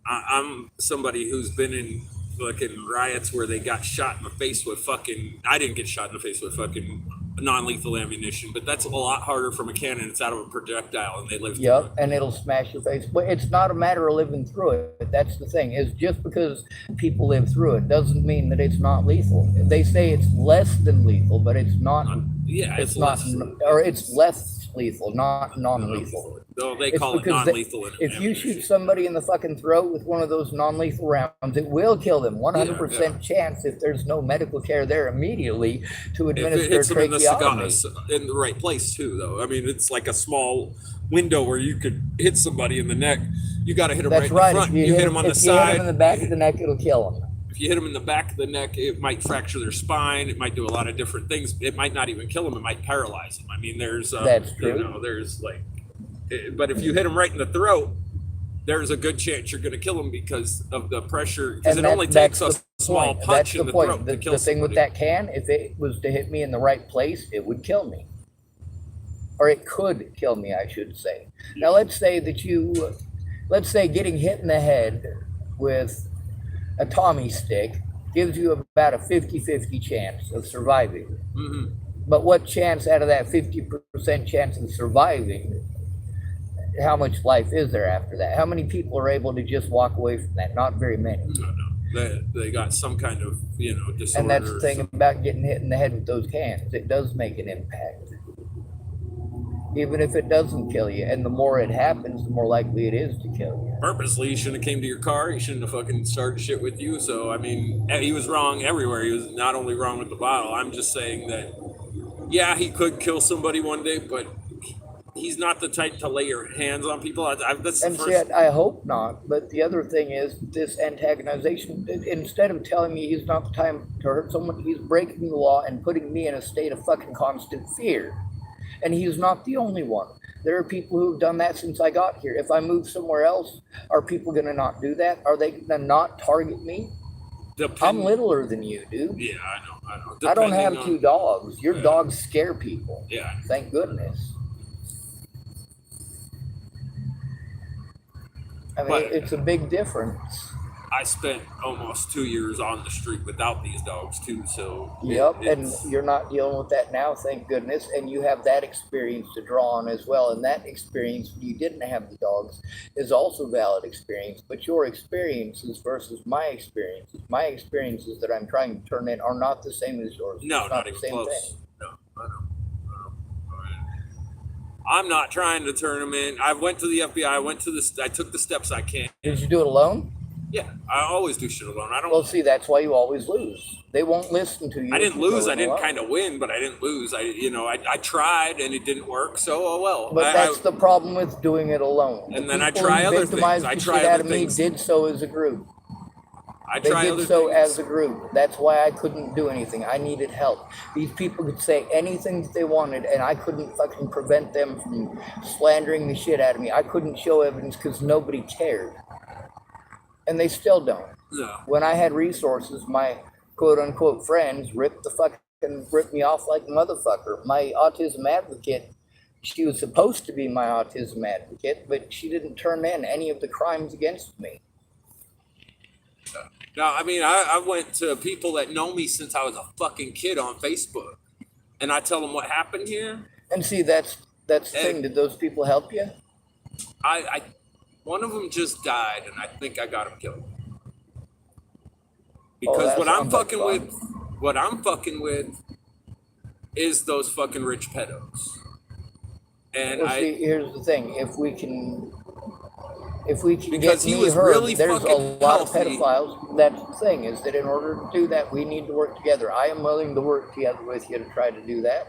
I'm somebody who's been in fucking riots where they got shot in the face with fucking. I didn't get shot in the face with fucking non-lethal ammunition, but that's a lot harder from a cannon. It's out of a projectile, and they live. through Yep, it. and it'll smash your face. But it's not a matter of living through it. That's the thing. Is just because people live through it doesn't mean that it's not lethal. They say it's less than lethal, but it's not. Yeah, It's not, or it's less lethal, not non-lethal. No, they It's call it because non-lethal. If you shoot somebody in the fucking throat with one of those non-lethal rounds, it will kill them. 100% chance if there's no medical care there immediately to if it administer hits them in the tracheotomy. in the right place too, though. I mean, it's like a small window where you could hit somebody in the neck. You got to hit them That's right in right. the front. You hit them on the if you hit side. them in the back of the neck, it'll kill them. If you hit them in the back of the neck, it might fracture their spine. It might do a lot of different things. It might not even kill them. It might paralyze them. I mean, there's That's true. You know, there's like, but if you hit them right in the throat, there's a good chance you're going to kill them because of the pressure. Because it only takes a small punch in the throat to kill The thing with somebody. that can, if it was to hit me in the right place, it would kill me. Or it could kill me, I should say. Now, let's say getting hit in the head with a Tommy stick gives you about a 50-50 chance of surviving. Mhm. But what chance out of that 50% chance of surviving, how much life is there after that? How many people are able to just walk away from that? Not very many. No. They got some kind of disorder. And that's the or thing something. about getting hit in the head with those cans. It does make an impact. Even if it doesn't kill you. And the more it happens, the more likely it is to kill you. Purposely, he shouldn't have came to your car. He shouldn't have fucking started shit with you. So I mean, he was wrong everywhere. He was not only wrong with the bottle. I'm just saying that, yeah, he could kill somebody one day, but he's not the type to lay your hands on people. That's the And first. yet, I hope not. But the other thing is this antagonization. Instead of telling me he's not the time to hurt someone, he's breaking the law and putting me in a state of fucking constant fear. And he's not the only one. There are people who've done that since I got here. If I move somewhere else, are people going to not do that? Are they going to not target me? I'm littler than you, dude. Yeah, I know. I don't have Depending 2 dogs. Your Yeah. dogs scare people. Yeah. Thank goodness. I mean, But- it's a big difference. I spent almost 2 years on the street without these dogs too, so Yep, and it's- you're not dealing with that now, thank goodness. And you have that experience to draw on as well. And that experience, when you didn't have the dogs, is also valid experience. But your experiences versus my experiences that I'm trying to turn in are not the same as yours. no, It's not the even same close. thing. No, I know. I'm not trying to turn them in. I went to the FBI. I took the steps I can. Did you do it alone? Yeah, I always do shit alone. I don't. Well, see, that's why you always lose. They won't listen to you. I if didn't you lose. go I it didn't alone. kind of win, but I didn't lose. I tried and it didn't work. So oh well. But that's the problem with doing it alone. And The then I people try who other things. victimized I the try shit out other of me things. did so as a group. I They try did other so things. as a group. That's why I couldn't do anything. I needed help. These people could say anything that they wanted, and I couldn't fucking prevent them from slandering the shit out of me. I couldn't show evidence because nobody cared. And they still don't. No. When I had resources, my quote-unquote friends ripped me off like a motherfucker. My autism advocate, she was supposed to be my autism advocate, but she didn't turn in any of the crimes against me. No, I mean, I went to people that know me since I was a fucking kid on Facebook, and I tell them what happened here. And see, that's the thing. Did those people help you? One of them just died, and I think I got him killed. Oh, Because that what I'm sounds like fucking fun. with, what I'm fucking with, is those fucking rich pedos. And Well, see, here's the thing: if we can Because get he me was heard, really there's a fucking lot of healthy. pedophiles. That's the thing: is that in order to do that, we need to work together. I am willing to work together with you to try to do that.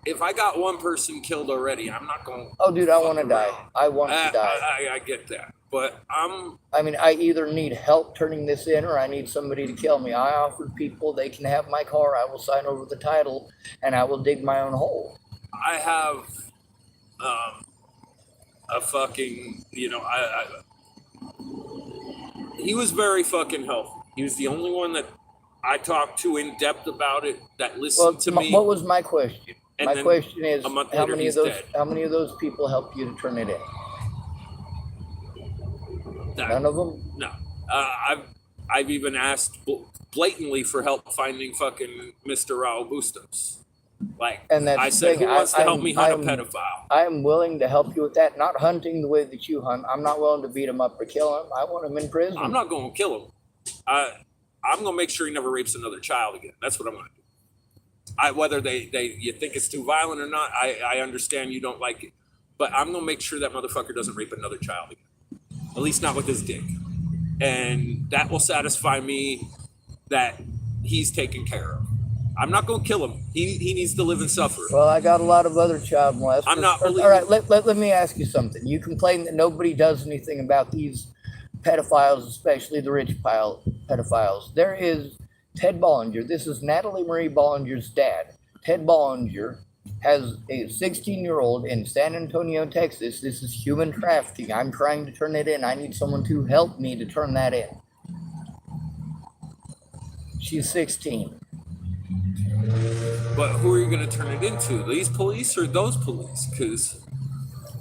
If I got one person killed already, I'm not going. Oh, dude, I want to die. I want to die. I get that, but I mean, I either need help turning this in or I need somebody to kill me. I offered people they can have my car. I will sign over the title and I will dig my own hole. I have a fucking, he was very fucking healthy. He was the only one that I talked to in depth about it, that listened to me. What was my question? And My then question is, a month how later, many he's of those dead. how many of those people helped you to turn it in? That- None of them. No. I've even asked blatantly for help finding fucking Mr. Raul Bustos. Like, And that's I the said, thing, who wants to help I'm- me hunt a I'm- pedophile? I am willing to help you with that. Not hunting the way that you hunt. I'm not willing to beat him up or kill him. I want him in prison. I'm not going to kill him. I'm going to make sure he never rapes another child again. That's what I'm going to do. Whether you think it's too violent or not, I understand you don't like it. But I'm going to make sure that motherfucker doesn't rape another child again. At least not with his dick. And that will satisfy me that he's taken care of. I'm not going to kill him. He needs to live and suffer. Well, I got a lot of other child molesters. I'm not All right, let me ask you something. You complain that nobody does anything about these pedophiles, especially the rich pedophiles. There is Ted Bollinger. This is Natalie Marie Bollinger's dad. Ted Bollinger has a 16-year-old in San Antonio, Texas. This is human trafficking. I'm trying to turn it in. I need someone to help me to turn that in. She's 16. But who are you going to turn it into? These police or those police? Because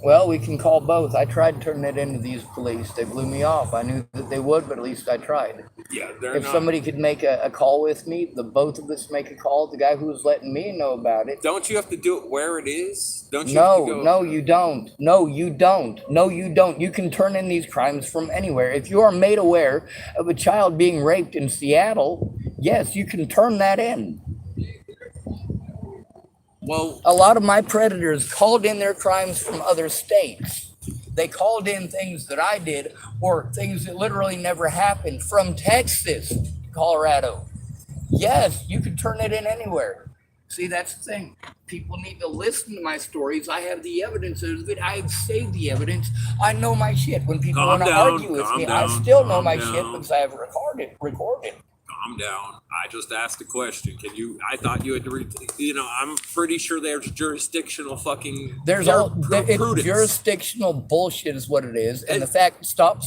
Well, we can call both. I tried turning it into these police. They blew me off. I knew that they would, but at least I tried. yeah, they're If not. somebody could make a call with me, the both of us make a call. The guy who was letting me know about it. Don't you have to do it where it is? Don't you have to go? No, you don't. No, you don't. No, you don't. You can turn in these crimes from anywhere. If you are made aware of a child being raped in Seattle, yes, you can turn that in. Well, A lot of my predators called in their crimes from other states. They called in things that I did or things that literally never happened from Texas to Colorado. Yes, you can turn it in anywhere. See, that's the thing. People need to listen to my stories. I have the evidence of it. I've saved the evidence. I know my shit. When people Calm want to down, argue with calm me, I down, still know calm my shit down. because I have recorded. Calm down. I just asked a question. Can you? I thought you had to read. I'm pretty sure there's jurisdictional fucking. There's it's jurisdictional bullshit is what it is. And the fact, stop,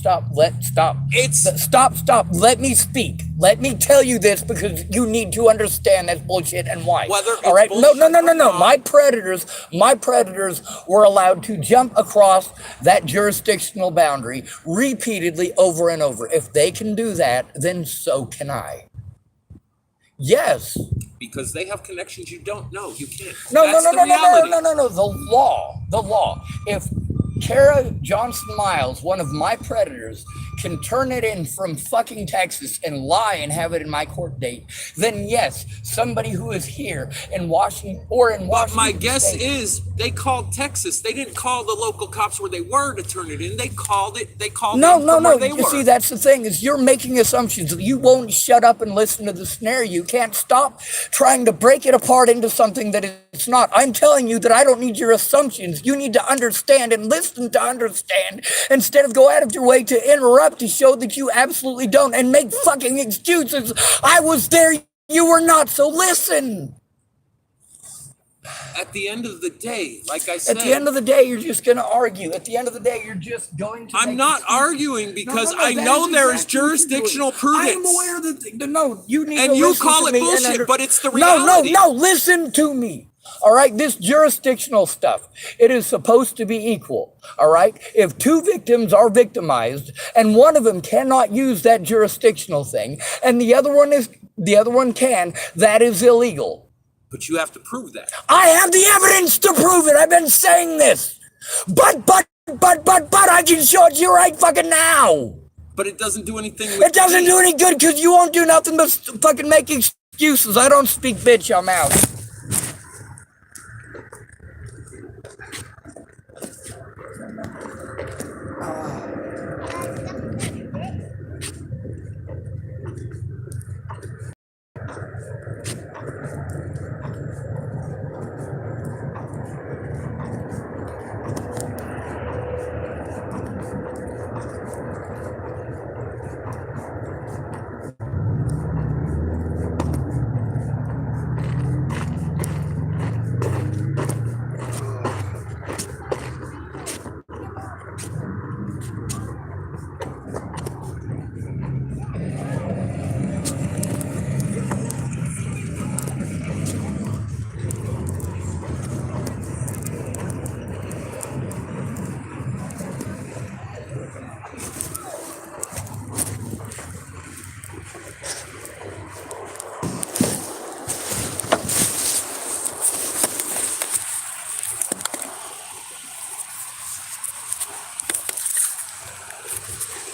let me speak. Let me tell you this because you need to understand that's bullshit and why. Whether it's all right? No. bullshit or not. My predators were allowed to jump across that jurisdictional boundary repeatedly over and over. If they can do that, then so can I. Yes. Because they have connections you don't know. You can't. No. That's the reality. The law. If Kara Johnson Miles, one of my predators, can turn it in from fucking Texas and lie and have it in my court date, then yes, somebody who is here in Washington or in Washington. But my guess State, is they called Texas. They didn't call the local cops where they were to turn it in. They called it. They called No. them from where they You were. see, that's the thing is you're making assumptions. You won't shut up and listen to the snare. You can't stop trying to break it apart into something that it's not. I'm telling you that I don't need your assumptions. You need to understand and listen to understand instead of go out of your way to interrupt to show that you absolutely don't and make fucking excuses. I was there. You were not. So listen. At the end of the day, like I said. At the end of the day, you're just going to argue. At the end of the day, you're just going to. I'm not excuses. arguing because No, I that know is there is exactly what you're jurisdictional doing. prudence. I am aware that no, you need And to you listen call to it me bullshit, but it's the reality. No, listen to me. All right, this jurisdictional stuff, it is supposed to be equal. All right, if two victims are victimized and one of them cannot use that jurisdictional thing, and the other one can, that is illegal. But you have to prove that. I have the evidence to prove it. I've been saying this. But I can show it to you right fucking now. But it doesn't do anything with It doesn't do any good because you won't do nothing but fucking make excuses. I don't speak bitch, I'm out.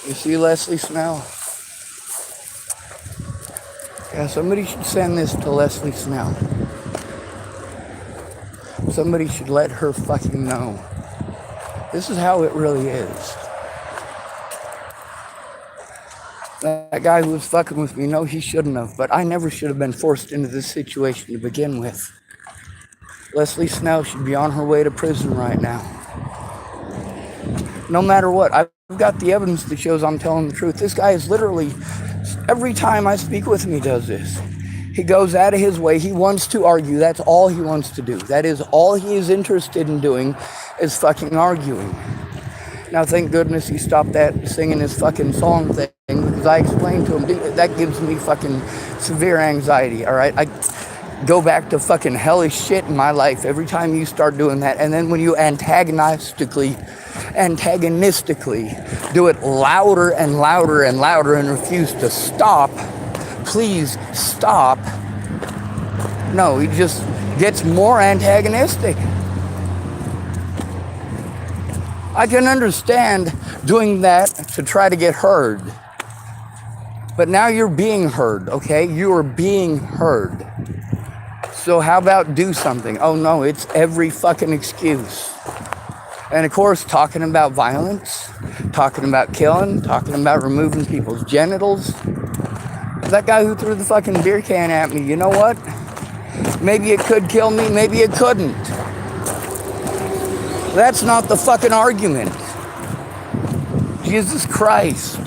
You see Leslie Snell? Yeah, somebody should send this to Leslie Snell. Somebody should let her fucking know. This is how it really is. That guy who was fucking with me, no, he shouldn't have, but I never should have been forced into this situation to begin with. Leslie Snell should be on her way to prison right now. No matter what, I've got the evidence that shows I'm telling the truth. This guy is literally, every time I speak with him, he does this. He goes out of his way. He wants to argue. That's all he wants to do. That is all he is interested in doing is fucking arguing. Now, thank goodness he stopped that singing his fucking song thing because I explained to him, dude, that gives me fucking severe anxiety, all right? I go back to fucking hellish shit in my life every time you start doing that. And then when you antagonistically do it louder and louder and louder and refuse to stop, please stop. No, he just gets more antagonistic. I can understand doing that to try to get heard. But now you're being heard, okay? You are being heard. So how about do something? Oh no, it's every fucking excuse. And of course, talking about violence, talking about killing, talking about removing people's genitals. That guy who threw the fucking beer can at me, you know what? Maybe it could kill me, maybe it couldn't. That's not the fucking argument. Jesus Christ.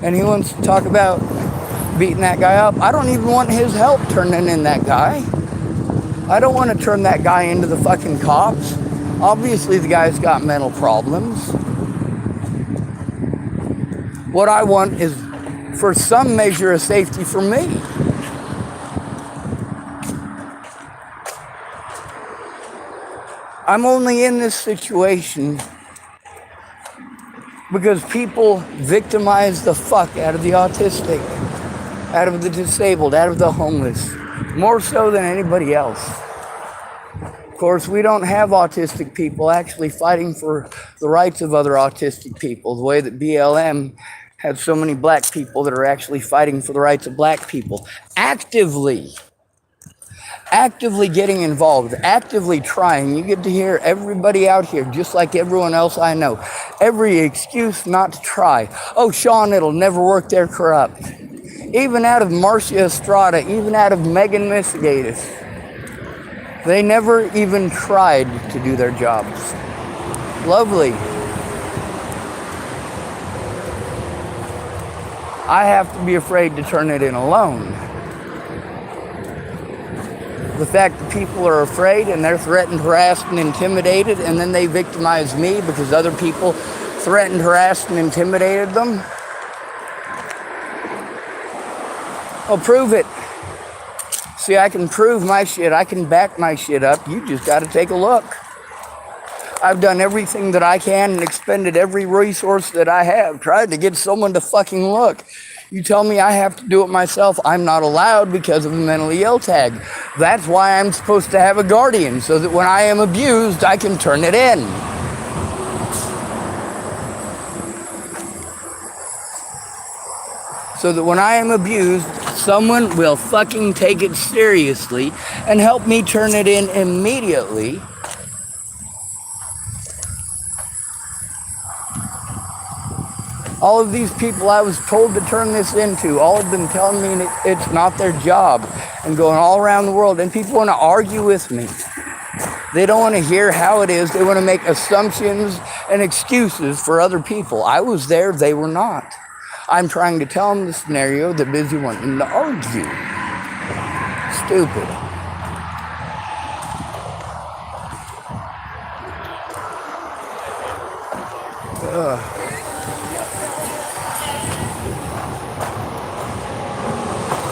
And he wants to talk about beating that guy up. I don't even want his help turning in that guy. I don't want to turn that guy into the fucking cops. Obviously, the guy's got mental problems. What I want is for some measure of safety for me. I'm only in this situation because people victimize the fuck out of the autistic, out of the disabled, out of the homeless, more so than anybody else. Of course, we don't have autistic people actually fighting for the rights of other autistic people, the way that BLM has so many black people that are actually fighting for the rights of black people. Actively getting involved, actively trying. You get to hear everybody out here, just like everyone else I know. Every excuse not to try. Oh, Sean, it'll never work, they're corrupt. Even out of Marcia Estrada, even out of Megan Misgatis, they never even tried to do their jobs. Lovely. I have to be afraid to turn it in alone. The fact that people are afraid and they're threatened, harassed, and intimidated, and then they victimize me because other people threatened, harassed, and intimidated them. I'll prove it. See, I can prove my shit. I can back my shit up. You just got to take a look. I've done everything that I can and expended every resource that I have, tried to get someone to fucking look. You tell me I have to do it myself. I'm not allowed because of a mentally ill tag. That's why I'm supposed to have a guardian, so that when I am abused, I can turn it in. So that when I am abused, someone will fucking take it seriously and help me turn it in immediately. All of these people I was told to turn this into, all of them telling me it's not their job and going all around the world. And people want to argue with me. They don't want to hear how it is. They want to make assumptions and excuses for other people. I was there, they were not. I'm trying to tell them the scenario. They're busy wanting to argue. Stupid.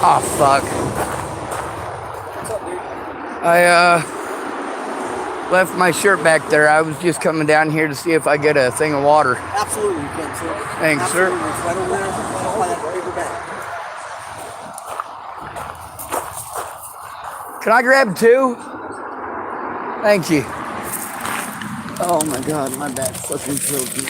Oh, fuck. What's up, dude? I left my shirt back there. I was just coming down here to see if I get a thing of water. Absolutely, you can, sir. Thanks, Absolutely. sir. It's right over there. I'll buy that paper bag. Can I grab two? Thank you. Oh my God, my back fucking killed me.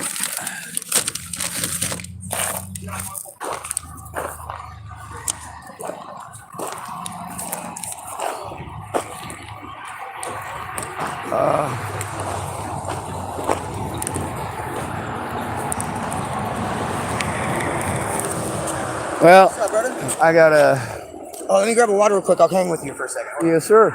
Well, What's up, brother? I gotta. Oh, let me grab a water real quick. I'll hang with you for a second. Yes, sir.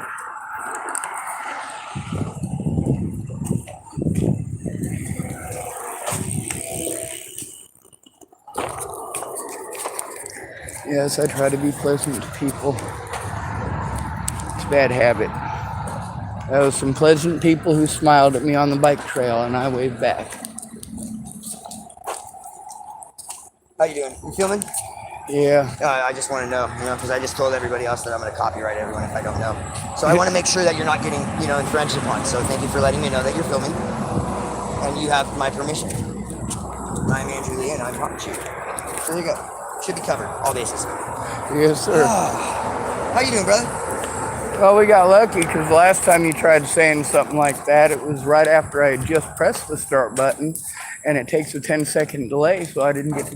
Yes, I try to be pleasant to people. It's a bad habit. There was some pleasant people who smiled at me on the bike trail, and I waved back. How you doing? You filming? Yeah. I just want to know, because I just told everybody else that I'm going to copyright everyone if I don't know. So I want to make sure that you're not getting, infringed upon. So thank you for letting me know that you're filming, and you have my permission. I'm Andrew Lee, and I'm Hot Shoot. So there you go. Should be covered, all bases. Yes, sir. How you doing, brother? Well, we got lucky because the last time you tried saying something like that, it was right after I had just pressed the start button, and it takes a 10-second delay, so I didn't get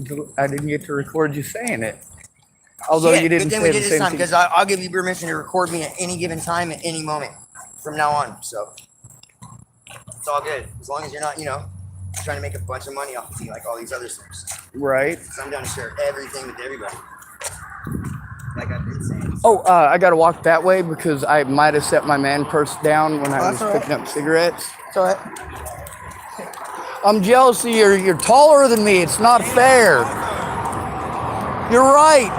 to record you saying it. Although you didn't say the same thing. Because I'll give you permission to record me at any given time, at any moment, from now on. So it's all good, as long as you're not, trying to make a bunch of money off of me like all these other things. Right. Because I'm down to share everything with everybody. Like I've been saying. Oh, I gotta walk that way because I might have set my man purse down when I was that's all right. picking up cigarettes. It's alright. I'm jealous of you. You're taller than me. It's not fair. You're right.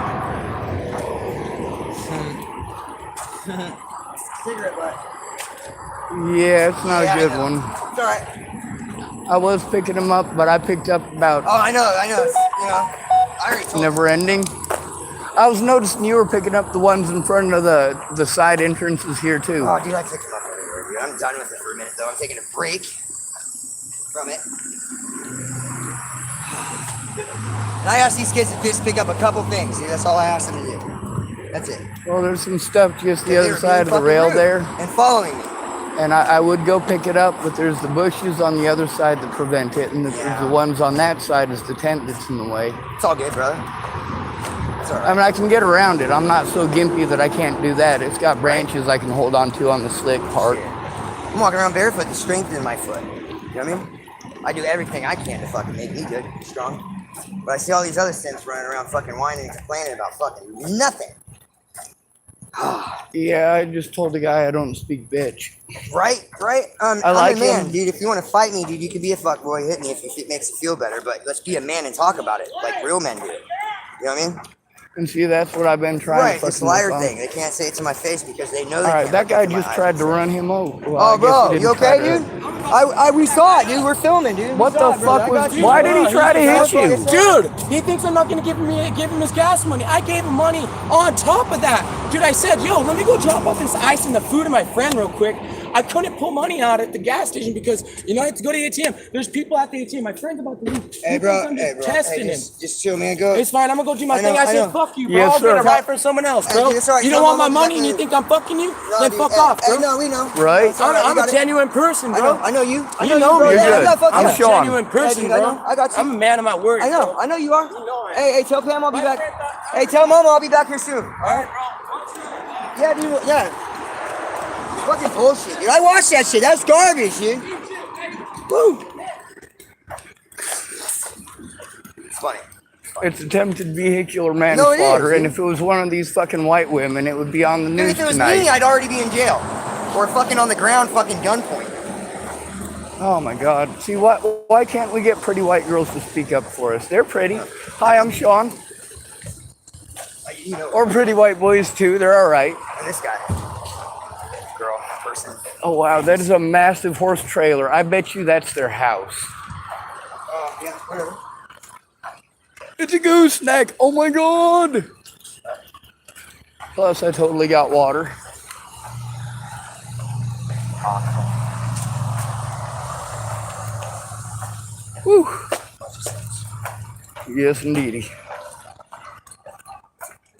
Cigarette butt. Yeah, it's not Yeah, a good I know. one. It's alright. I was picking them up, but I picked up about Oh, I know. It's, I already told you. never ending. I was noticing you were picking up the ones in front of the side entrances here too. Oh, dude, I picked them up everywhere, dude. I'm done with it for a minute, though. I'm taking a break from it. And I asked these kids to just pick up a couple things, dude. That's all I asked them to do. That's it. Well, there's some stuff just the They other were side of being the rail fucking rude there, and following me. and I would go pick it up, but there's the bushes on the other side that prevent it, and there's Yeah. the ones on that side is the tent that's in the way. It's all good, brother. It's all I right. mean, I can get around it. I'm not so gimpy that I can't do that. It's got branches I can hold on to on the slick part. I'm walking around barefoot to strengthen my foot. You know what I mean? I do everything I can to fucking make me good, strong. But I see all these other simps running around fucking whining and complaining about fucking nothing. Yeah, I just told the guy I don't speak bitch. Right? I'm like a man, him. dude. If you want to fight me, dude, you can be a fuckboy. Hit me if it makes you feel better. But let's be a man and talk about it like real men do. You know what I mean? And see, that's what I've been trying Right, to this fucking liar work on. thing. They can't say it to my face because they know they All right, can't that look guy into my just eyes tried and to say, run him over. Well, I Oh, guess he bro, didn't you try okay, to- dude? We saw it, dude. We're filming, dude. What We saw the it, brother. fuck I was? got you. Why did he try to hit you? Dude, he thinks I'm not gonna give him his gas money. I gave him money on top of that. Dude, I said, yo, let me go drop off this ice and the food to my friend real quick. I couldn't pull money out at the gas station because, I had to go to the ATM. There's people at the ATM. My friend's about to leave. Hey, He bro. thinks I'm Hey, just bro. testing Hey, him. just chill, man. Go. It's fine. I'm gonna go do my I know, thing. I I said, know. fuck you, bro. Yes, I'll sir. get a ride for someone else, Hey, bro. dude, it's all right. You Tell don't want my Mom money and exactly- you think I'm fucking you? No, Then dude, fuck hey, off, bro. Hey, no, we know. Right? It's all right, I'm we a got it. genuine person, I bro. know you. I You know know you, bro. me, You're Yeah, good. I'm not fucking I'm I'm a with Sean. genuine person, dude, I bro. know. I got you. I'm a man of my word. I know you are. Hey, tell Pam I'll be back. Hey, tell Mama I'll be back here soon. All right? Yeah, dude. Yeah. Fucking bullshit, dude. I watched that shit. That's garbage, dude. Woo. It's funny. It's attempted vehicular No, it is, manslaughter, and dude. if it was one of these fucking white women, it would be on the Dude, news if it was tonight. me, I'd already be in jail. Or fucking on the ground, fucking gunpoint. Oh my God! See, why can't we get pretty white girls to speak up for us? They're pretty. Hi, I'm Sean. Or pretty white boys too. They're all right. And this guy. Girl, person. Oh wow, that is a massive horse trailer. I bet you that's their house. Oh, yeah, whatever. It's a gooseneck. Oh my God! Plus, I totally got water. Whew. Yes, indeedy.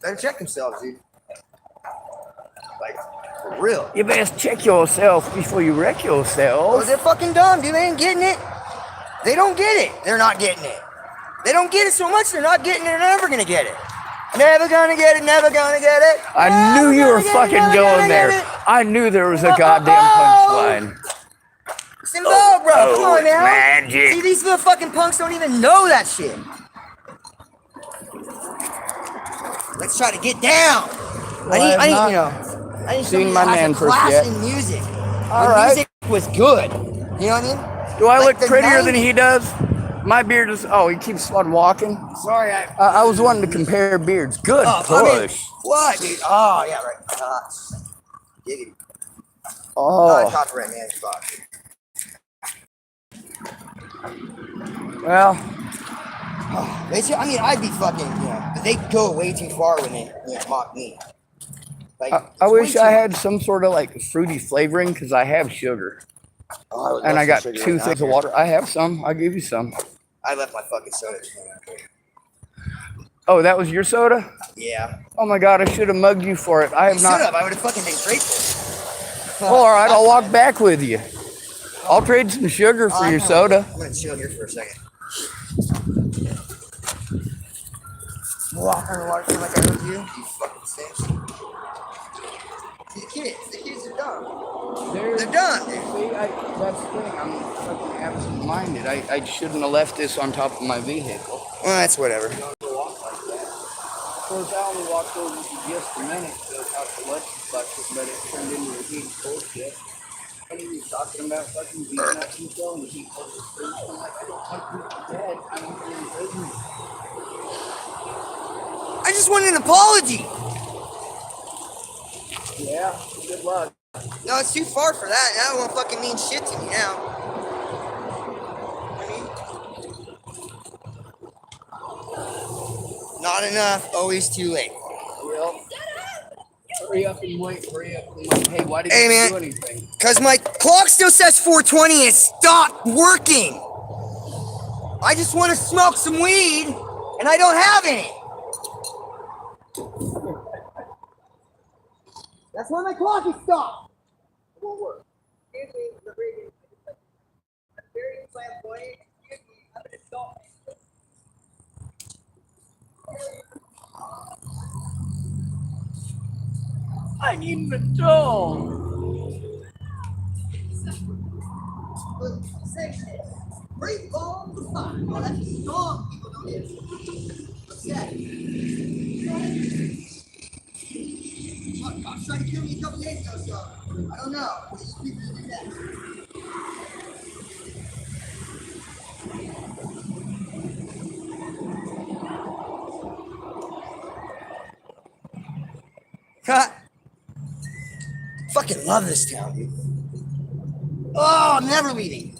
Better check themselves, dude. Like, for real. You best check yourself before you wreck Oh, yourself. they're fucking dumb, dude. They ain't getting it. They don't get it. They're not getting it. They don't get it so much, they're not getting it. They're never gonna get it. Never gonna get it, never gonna get it. I knew you were fucking going there. I knew there was a goddamn punchline. Simbo, bro. Come on now. magic. See, these little fucking punks don't even know that shit. Let's try to get down. I need, I need seen somebody my that man has a first class yet. in music. All When right. music was good. You know what I mean? Do I Like look the prettier than 90s. he does? My beard is. Oh, he keeps on walking. Sorry, I was wanting to compare beards. Good push. What, dude? Oh, yeah, right. Giggity. Oh, Copyright man, fuck. well, I'd be fucking, but they go way too far when they mock me. Like, I it's wish way I too had some sort of like fruity flavoring because I have sugar. much. Oh, would And love I got some sugar 2 right now. things of water. I have some. I'll give you some. I left my fucking soda. Oh, that was your soda? Yeah. Oh my God, I should have mugged you for it. I have Shut not. up. I would have fucking been grateful. Well, all right, I'll walk back with you. I'll trade some sugar for your soda. I'm gonna chill here for a second. Walk on the water like I heard you. You fucking stinks. See, the kids are dumb. They're done, dude. See, that's the thing. I'm fucking absent-minded. I shouldn't have left this on top of my vehicle. Well, that's whatever. For course, I only walked over for just a minute to talk to What's but it turned into a heat bullshit. And he was talking about fucking beating up people and he told the streets. I'm like, I don't want people dead. I'm in prison. I just want an apology. Yeah, good luck. No, it's too far for that. That won't fucking mean shit to me now. Not enough, always too late. Well, hurry up and wait. Hurry up and wait. Hey, why didn't Hey, you man. do anything? Because my clock still says 4:20 and it stopped working. I just want to smoke some weed and I don't have any. That's why my clock is stopped. It won't work. Excuse me, the radio. Very flamboyant. Excuse me, I'm an adult. I need an adult. Look, say this. Break all the fun. Oh, that's a song people don't hear. What's that? Look, I was trying to kill me a couple days ago, so I don't know. These people do that. Ha! Fucking love this town, dude. Oh, I'm never leaving.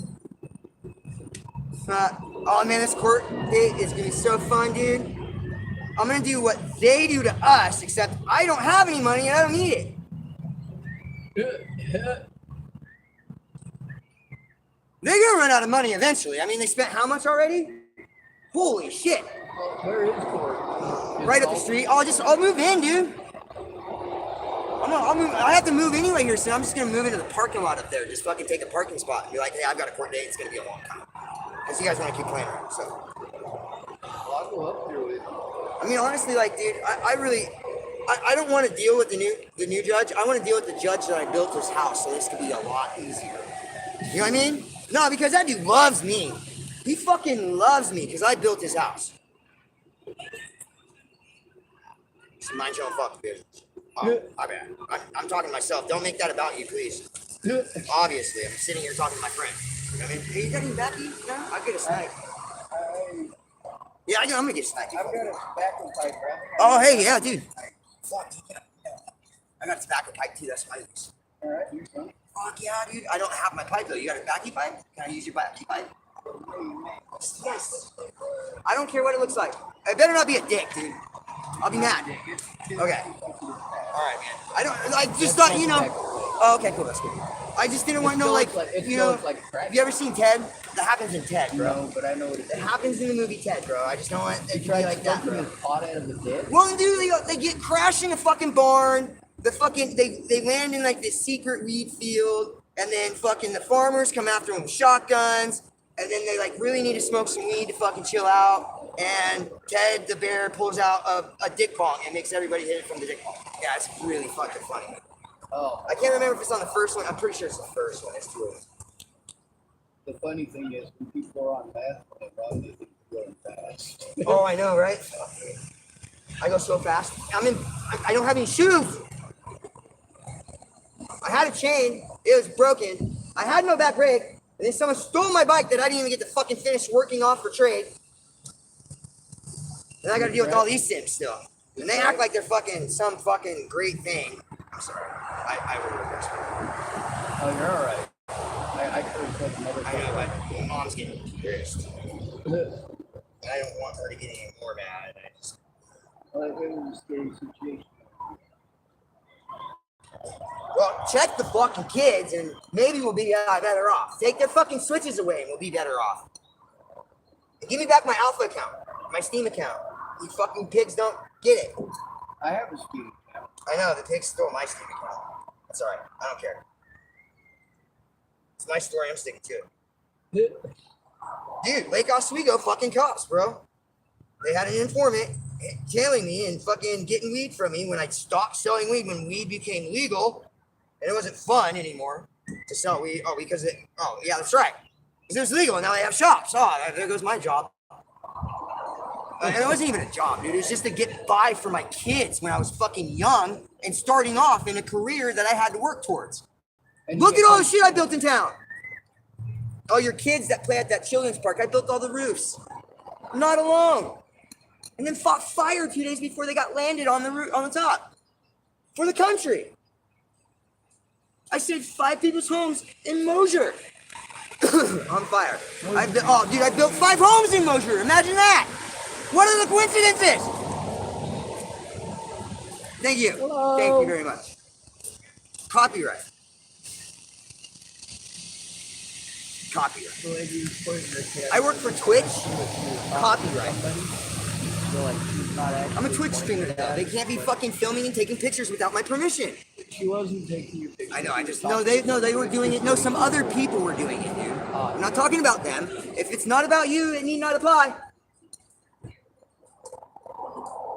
Oh man, this court date is gonna be so fun, dude. I'm gonna do what they do to us, except I don't have any money and I don't need it. They're gonna run out of money eventually. I mean, they spent how much already? Holy shit. Where is court? Right up the street. I'll move in, dude. I'll move. I have to move anyway here, so I'm just gonna move into the parking lot up there. Just fucking take a parking spot and be like, hey, I've got a court date. It's gonna be a long time. Because you guys want to keep playing around, so. I'll go up there with you. I mean, honestly, like, dude, I don't want to deal with the new judge. I want to deal with the judge that I built his house, so this could be a lot easier. You know what I mean? No, because that dude loves me. He fucking loves me because I built his house. Just mind your own fucking business. Oh, my bad. I'm talking to myself. Don't make that about you, please. Obviously, I'm sitting here talking to my friend. You know what I mean? Hey, you got any backy? No? I'll get a snack. Yeah, I'm gonna get a snack. I've got a tobacco pipe, right? Oh, hey, yeah, dude. Fuck, yeah. I got a tobacco pipe too. That's my use. All right, you're fine. Fuck yeah, dude. I don't have my pipe though. You got a backy pipe? Can I use your backy pipe? Yes. I don't care what it looks like. It better not be a dick, dude. I'll be mad. Okay. All right, man. I just thought, you know. Oh, okay, cool. That's good. I just didn't want to know, like, you know. Have you ever seen Ted? That happens in Ted, bro. No, but I know what it It is. happens in the movie Ted, bro. I just don't want it to be like that, bro. Pot out of the dick. Well, dude, they get crashed in a fucking barn. The fucking they land in like this secret weed field, and then fucking the farmers come after them with shotguns, and then they like really need to smoke some weed to fucking chill out. And Ted the bear pulls out a dick bong and makes everybody hit it from the dick bong. Yeah, it's really fucking funny. Oh, I can't remember if it's on the first one. I'm pretty sure it's the first one. It's true. the funny thing is when people are on fast, they run, they think they're going fast. Oh, I know, right? I go so fast. I don't have any shoes. I had a chain. It was broken. I had no back brake. And then someone stole my bike that I didn't even get to fucking finish working off for trade. And I gotta deal with all these simps still. And they act like they're fucking some fucking great thing. I'm sorry. I will reverse it. Oh, you're all right. I could have said another I know, but my mom's getting pissed. thing. And I don't want her to get any more mad. I just... Well, it was a scary situation. Well, check the fucking kids and maybe we'll be better off. Take their fucking switches away and we'll be better off. And give me back my Alpha account, my Steam account. You fucking pigs don't get it. I have a Steam account. I know, the pigs stole my Steam account. That's alright, I don't care. It's my story, I'm sticking to it. Dude, Lake Oswego fucking cops, bro. They had an informant tailing me and fucking getting weed from me when I stopped selling weed, when weed became legal. And it wasn't fun anymore to sell weed. Oh, because it, oh, yeah, that's right. Because it was legal and now they have shops. Oh, there goes my job. And it wasn't even a job, dude. It was just to get by for my kids when I was fucking young and starting off in a career that I had to work towards. And Look at all the shit I built in town. Oh, your kids that play at that children's park. I built all the roofs. I'm not alone. And then fought fire 2 days before they got landed on the roof, on the top. For the country. I saved 5 people's homes in Mosier. On fire. I built 5 homes in Mosier. Imagine that. What are the coincidences? Thank you. Hello. Thank you very much. Copyright. Copyright. I work for Twitch. Copyright. I'm a Twitch streamer now. They can't be fucking filming and taking pictures without my permission. She wasn't taking your picture. I know. They were doing it. No, some other people were doing it, dude. I'm not talking about them. If it's not about you, it need not apply. I'm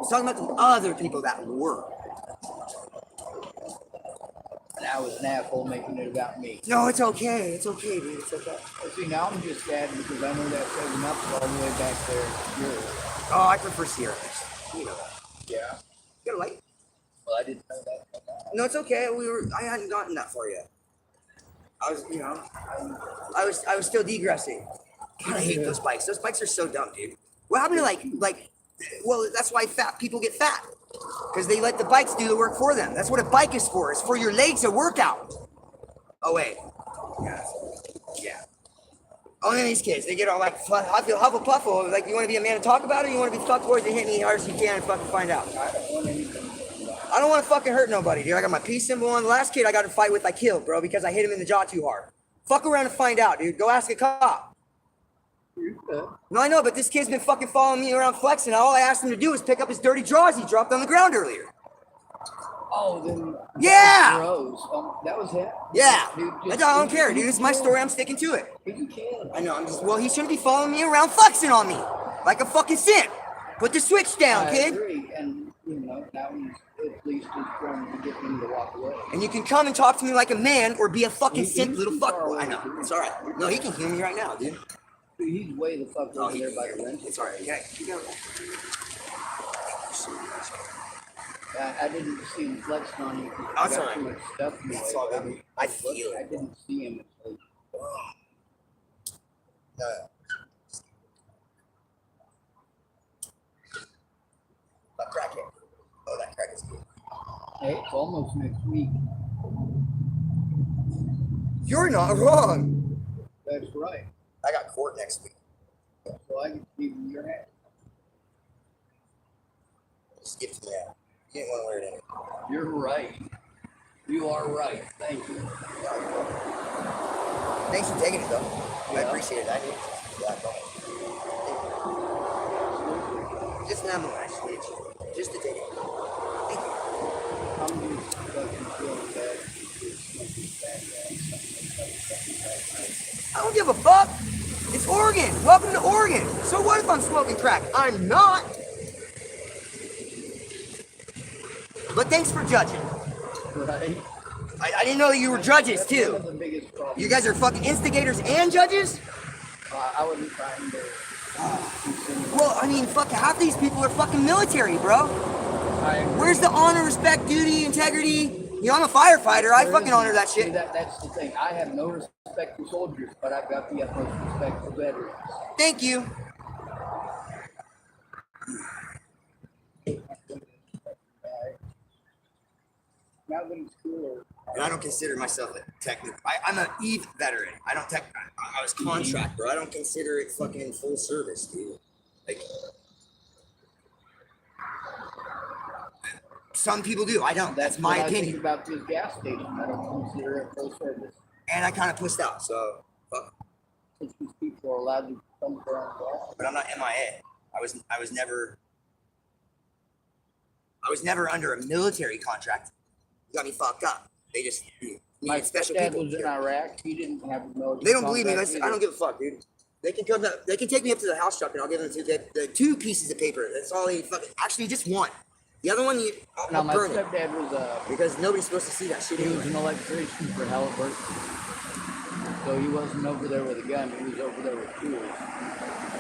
talking about the other people that were. And I was an asshole making it about me. No, it's okay. It's okay, dude. It's okay. Well, see, now I'm just sad because I know that 7-Up's all the way back there. Yours. Oh, I prefer Sierra. You know that. Yeah. You got a light? Well, I didn't know that. No, it's okay. I hadn't gotten that far yet. I was still degressing. God, I hate those bikes. Those bikes are so dumb, dude. What happened to well, that's why fat people get fat. Because they let the bikes do the work for them. That's what a bike is for. It's for your legs to work out. Oh, wait. Yeah. Only these kids, they get all like Hufflepuffle. Like, you want to be a man and talk about it, or you want to be fucked boys and hit me as hard as you can and fucking find out? I don't want to fucking hurt nobody, dude. I got my peace symbol on. The last kid I got in a fight with, I killed, bro, because I hit him in the jaw too hard. Fuck around and find out, dude. Go ask a cop. No, I know, but this kid's been fucking following me around flexing. All I asked him to do was pick up his dirty drawers he dropped on the ground earlier. Oh, then. Yeah! Rose. That was him. Yeah. Dude, I don't care, dude. It's my story. I'm sticking to it. You can. I know. Well, he shouldn't be following me around flexing on me like a fucking simp. Put the switch down, I kid. agree. And, now he's at least just trying to get me to walk away. And you can come and talk to me like a man or be a fucking simp little he's far fuckboy. away. I know. It's all right. No, he can hear me right now, dude. Dude, he's way the fuck No, over there by the lens. It's all right. Okay. Keep going. I didn't see him flexing on you. Oh, it's got all right. too much stuff in the It's way. all good. I feel I it. didn't see him. A crackhead. Oh, that crack is good. Hey, it's almost next week. You're not wrong. That's right. I got court next week. So I can give you your hat. Just give it to me out. You didn't want to wear it anyway. You're right. You are right. Thank you. Thanks for taking it, though. I Yeah. appreciate it. I need it. Yeah, go ahead. Just now, I switch. Just to take it. Thank you. I'm just fucking feeling bad. It's nothing bad. I don't give a fuck. It's Oregon. Welcome to Oregon. So what if I'm smoking crack? I'm not. But thanks for judging. Right? I didn't know that you were judges That's one of too. the biggest problems. You guys are fucking instigators and judges? I wasn't trying to. Well, I mean, fuck, half these people are fucking military, bro. I agree. Where's the honor, respect, duty, integrity? You know, I'm a firefighter. I There fucking is- honor that See, shit. that's the thing. I have no respect for soldiers, but I've got the utmost respect for veterans. Thank you. Now that it's cooler. And I don't consider myself a technical. I'm an EVE veteran. I don't I was contract, bro. I don't consider it fucking full service, dude. Like, some people do. I don't. That's my what I think opinion. about this gas station. I don't consider it full service. And I kind of pushed out, so fuck. Since these people are allowed to come for our gas. But I'm not MIA. I was never under a military contract. You got me fucked up. They just My needed special dad people. was in Iraq. He didn't have a military. They don't believe me. contract I don't give a fuck, dude. They can come. They can take me up to the house truck, and I'll give them the 2 pieces of paper. That's all they fucking. Actually, just 1. The other one, Now I'll my burn it stepdad was because nobody's supposed to see that shit. he was Anyway. an electrician for Halliburton. So he wasn't over there with a gun. He was over there with tools,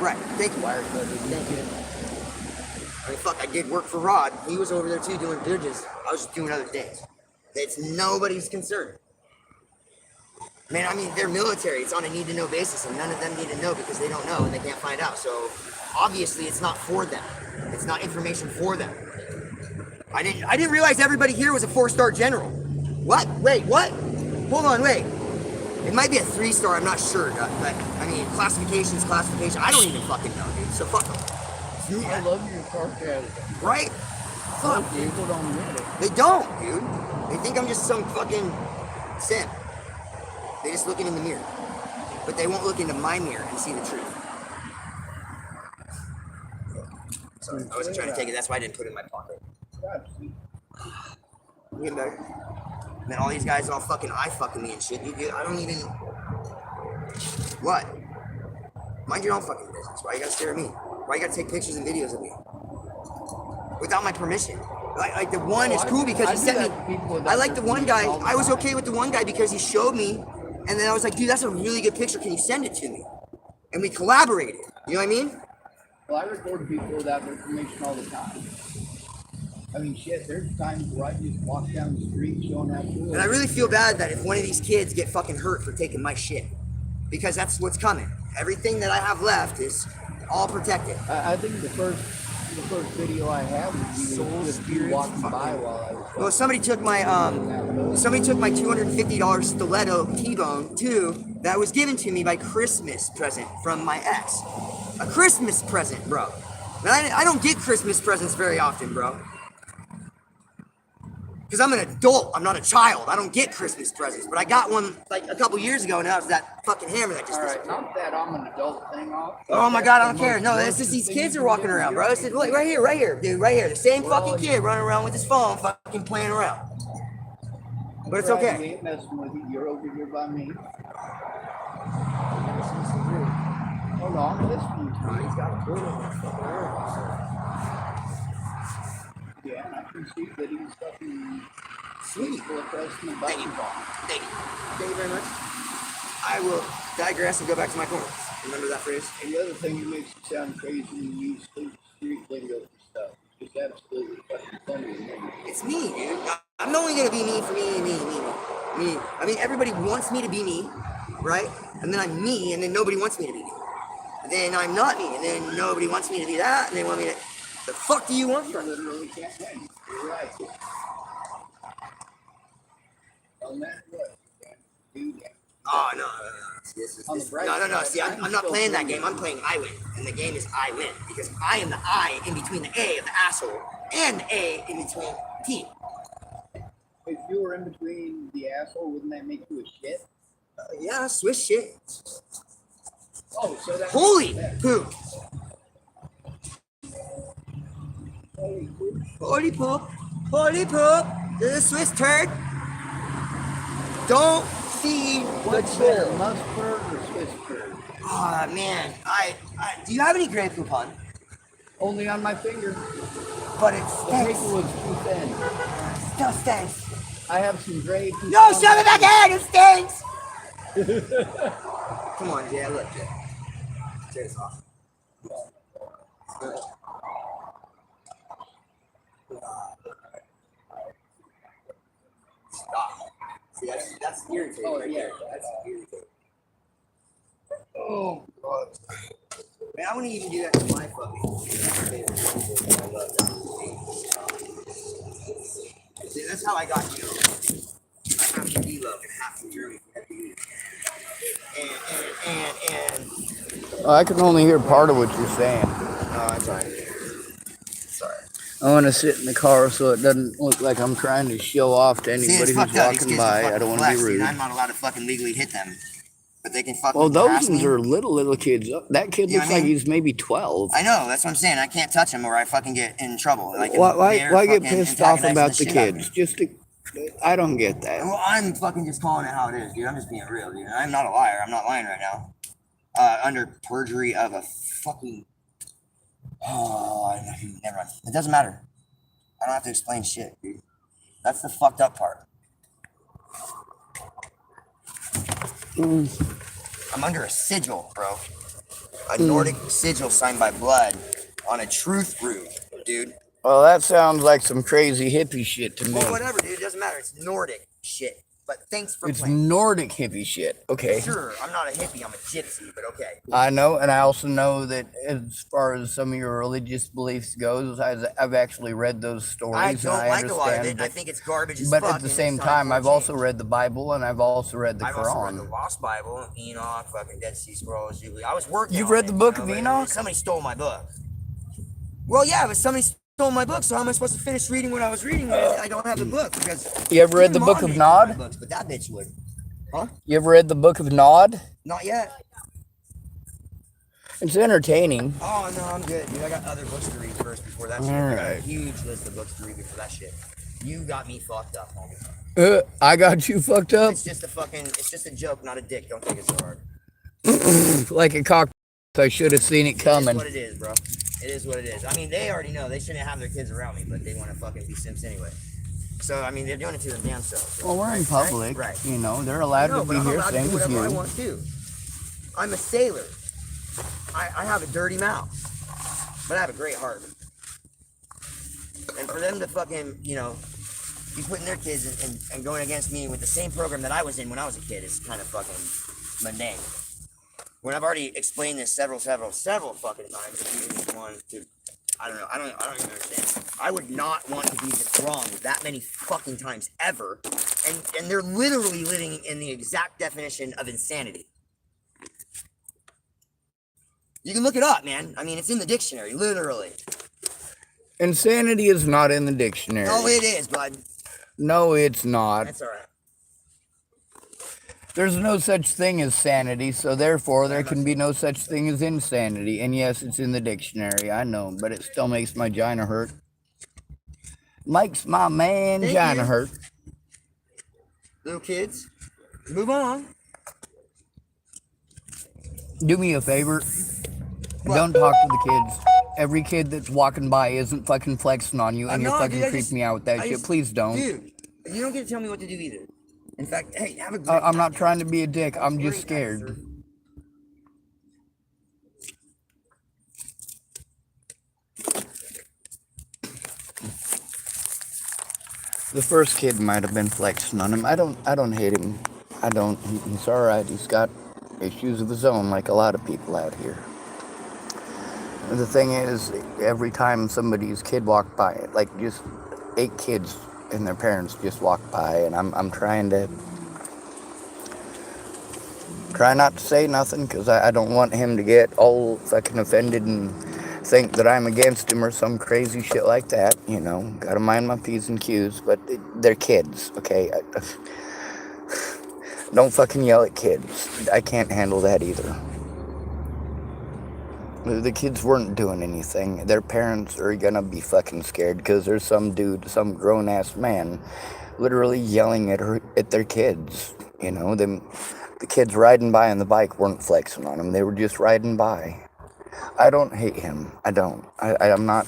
Right. Thank you. wire cutters, and Thank you. shit. I mean, fuck, I did work for Rod. He was over there too doing bridges. I was just doing other things. It's nobody's concern. Man, I mean, they're military. It's on a need-to-know basis, and none of them need to know because they don't know and they can't find out. So, obviously, it's not for them. It's not information for them. I didn't realize everybody here was a 4-star general. What? Wait, what? Hold on, wait. It might be a 3-star, I'm not sure. But, I mean, classification's classification. I don't even fucking know, dude. So, fuck them. I love your sarcasm. Right? Fuck, Most people don't get it. They don't, dude. They think I'm just some fucking simp. They just looking in the mirror. But they won't look into my mirror and see the truth. Sorry, I wasn't trying to take it. That's why I didn't put it in my pocket. I'm getting better. And then all these guys all fucking eye-fucking me and shit. I don't even... What? Mind your own fucking business. Why you gotta stare at me? Why you gotta take pictures and videos of me? Without my permission. Like the one is cool because he sent me... I like the one guy. I was okay with the one guy because he showed me. And then I was like, dude, that's a really good picture. Can you send it to me? And we collaborated. You know what I mean? Well, I record people without their permission all the time. I mean, shit, there's times where I just walk down the street showing how cool. And I really feel bad that if one of these kids get fucking hurt for taking my shit. Because that's what's coming. Everything that I have left is all protected. I think the first video I have was you just you walking by while I was. Well, somebody took my $250 stiletto T-bone too. That was given to me by Christmas present from my ex. A Christmas present, bro. Now, I don't get Christmas presents very often, bro. Because I'm an adult. I'm not a child. I don't get Christmas presents. But I got one like a couple years ago, and now it's that fucking hammer that just Alright, not that I'm an adult thing off. Oh my god, I don't care. No, it's just these kids are walking around, bro. It's like, right here, dude, right here. The same fucking kid running around with his phone, fucking playing around. But it's You okay. ain't messing with you. You're over here by me. Hold on, I'm listening to you. He's got a boot on that fucking arm. Yeah, and I can see that he's fucking Sweet. pressing the Thank you. button bar. Thank you. Thank you very much. I will digress and go back to my corner. Remember that phrase? And the other thing that makes it sound crazy when you use street lingo for stuff. It's absolutely fucking funny to me. It's me, dude. I'm only gonna be me for me. I mean, everybody wants me to be me, right? And then I'm me, and then nobody wants me to be me. And then I'm not me, and then nobody wants me to be that, and they want me to... The fuck do you want You from me? literally can't win. You're right. No matter what, you can't do that. Oh, no. See, no. See, I'm not playing that game. I'm playing I win. And the game is I win. Because I am the I in between the A of the asshole and the A in between T. If you were in between the asshole, wouldn't that make you a shit? Yeah, Swiss shit. Oh, so that. Holy poop. Holy poop. Holy poop. Holy poop. This is a Swiss turd. Don't feed the What's better, troll. Musburg or Swiss bird? Oh, man. Do you have any Grey Poupon? Only on my finger. But it The stinks. paper was too thin. Still stinks. I have some gray. No, shove it back in. It stinks. Come on, Jay. Look, Jay. Jay's off. Stop. See, that's irritating. Oh, right yeah. there. That's irritating. Oh, God. Man, I wouldn't even do that to my fucking favorite. I love that. See, that's how I got, you know. I have to be loved and have to journey for every and I can only hear part of what you're saying. I'm sorry. Sorry. I want to sit in the car so it doesn't look like I'm trying to show off to See, anybody it's who's fucked up. These walking kids are by. I fucking don't want to flex, be dude. rude. I'm not allowed to fucking legally hit them. But they can fucking Well, those harass ones me. are little kids. That kid You know looks what I like mean? he's maybe 12. I know, that's what I'm saying. I can't touch them or I fucking get in trouble. Like, Why get they're pissed fucking off about antagonizing the shit out of me. kids? I don't get that. Well, I'm fucking just calling it how it is, dude. I'm just being real, dude. I'm not a liar. I'm not lying right now. Under perjury of a fucking... Oh, never mind. It doesn't matter. I don't have to explain shit, dude. That's the fucked up part. I'm under a sigil, bro. A Nordic sigil signed by blood on a truth root dude. Well, that sounds like some crazy hippie shit to me. Well, whatever, dude. It doesn't matter. It's Nordic shit. But thanks for It's playing. Nordic hippie shit. Okay. Sure, I'm not a hippie. I'm a gypsy, but okay. I know, and I also know that as far as some of your religious beliefs goes, I've actually read those stories. I and don't like a lot of understand it. I that- think it's garbage as But fuck. at the and same it's time, for a I've also change. read the Bible and I've also read the I've also read the Quran. Lost Bible, Enoch, fucking Dead Sea Scrolls. I was working. You've on read it, the Book of but Enoch? Somebody stole my book. Well, yeah, but somebody stole my book. So how am I supposed to finish reading what I was reading when I don't have the book? Because You ever read the even Book Mom of didn't read my Nod? books, but that bitch would. Huh? You ever read the Book of Nod? Not yet. It's entertaining. Oh no, I'm good, dude. I got other books to read first before that shit. I got a Alright. huge list of books to read before that shit. You got me fucked up, homie. I got you fucked up It's just a joke, not a dick. Don't take it so hard. like a cock. I should have seen it It is coming. what it is, bro. It is what it is. I mean, they already know. They shouldn't have their kids around me, but they want to fucking be simps anyway. So, I mean, they're doing it to their damn selves. Well, we're in public. Right. You know, they're allowed No, to but be I'm here, allowed to same do as whatever I you. want to. I'm a sailor. I have a dirty mouth, but I have a great heart. And for them to fucking, be putting their kids and going against me with the same program that I was in when I was a kid is kind of fucking mundane. When I've already explained this several fucking times, if you even want to, I don't know, I don't even understand. I would not want to be wrong that many fucking times ever, and they're literally living in the exact definition of insanity. You can look it up, man. I mean, it's in the dictionary, literally. Insanity is not in the dictionary. Oh, it is, bud. No, it's not. That's all right. There's no such thing as sanity, so therefore there can be no such thing as insanity. And yes, it's in the dictionary, I know, but it still makes my gina hurt. Makes my man Thank gina you. hurt. Little kids, move on. Do me a favor. What? Don't talk to the kids. Every kid that's walking by isn't fucking flexing on you, and I'm you're not, fucking dude, I creeping just- me out with that I shit. just- Please don't. Dude, you don't get to tell me what to do either. In fact, hey, have a great I'm time, not man. trying to be a dick. I'm Great just night, scared. sir. The first kid might have been flexing on him. I don't hate him. I don't. He's all right. He's got issues of his own, like a lot of people out here. The thing is, every time somebody's kid walked by, like just 8 kids and their parents just walked by, and I'm trying not to say nothing because I don't want him to get all fucking offended and think that I'm against him or some crazy shit like that. You know, gotta mind my P's and Q's, but they're kids, okay? Don't fucking yell at kids. I can't handle that either. The kids weren't doing anything. Their parents are gonna be fucking scared because there's some dude, some grown-ass man, literally yelling at their kids. You know, the kids riding by on the bike weren't flexing on him. They were just riding by. I don't hate him. I don't. I'm not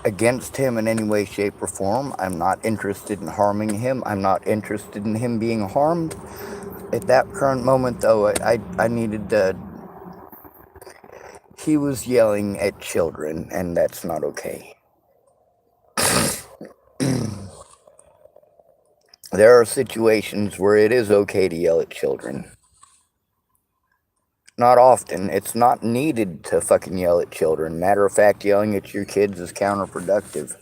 against him in any way, shape, or form. I'm not interested in harming him. I'm not interested in him being harmed. At that current moment, though, I needed to... He was yelling at children, and that's not okay. There are situations where it is okay to yell at children. Not often. It's not needed to fucking yell at children. Matter of fact, yelling at your kids is counterproductive.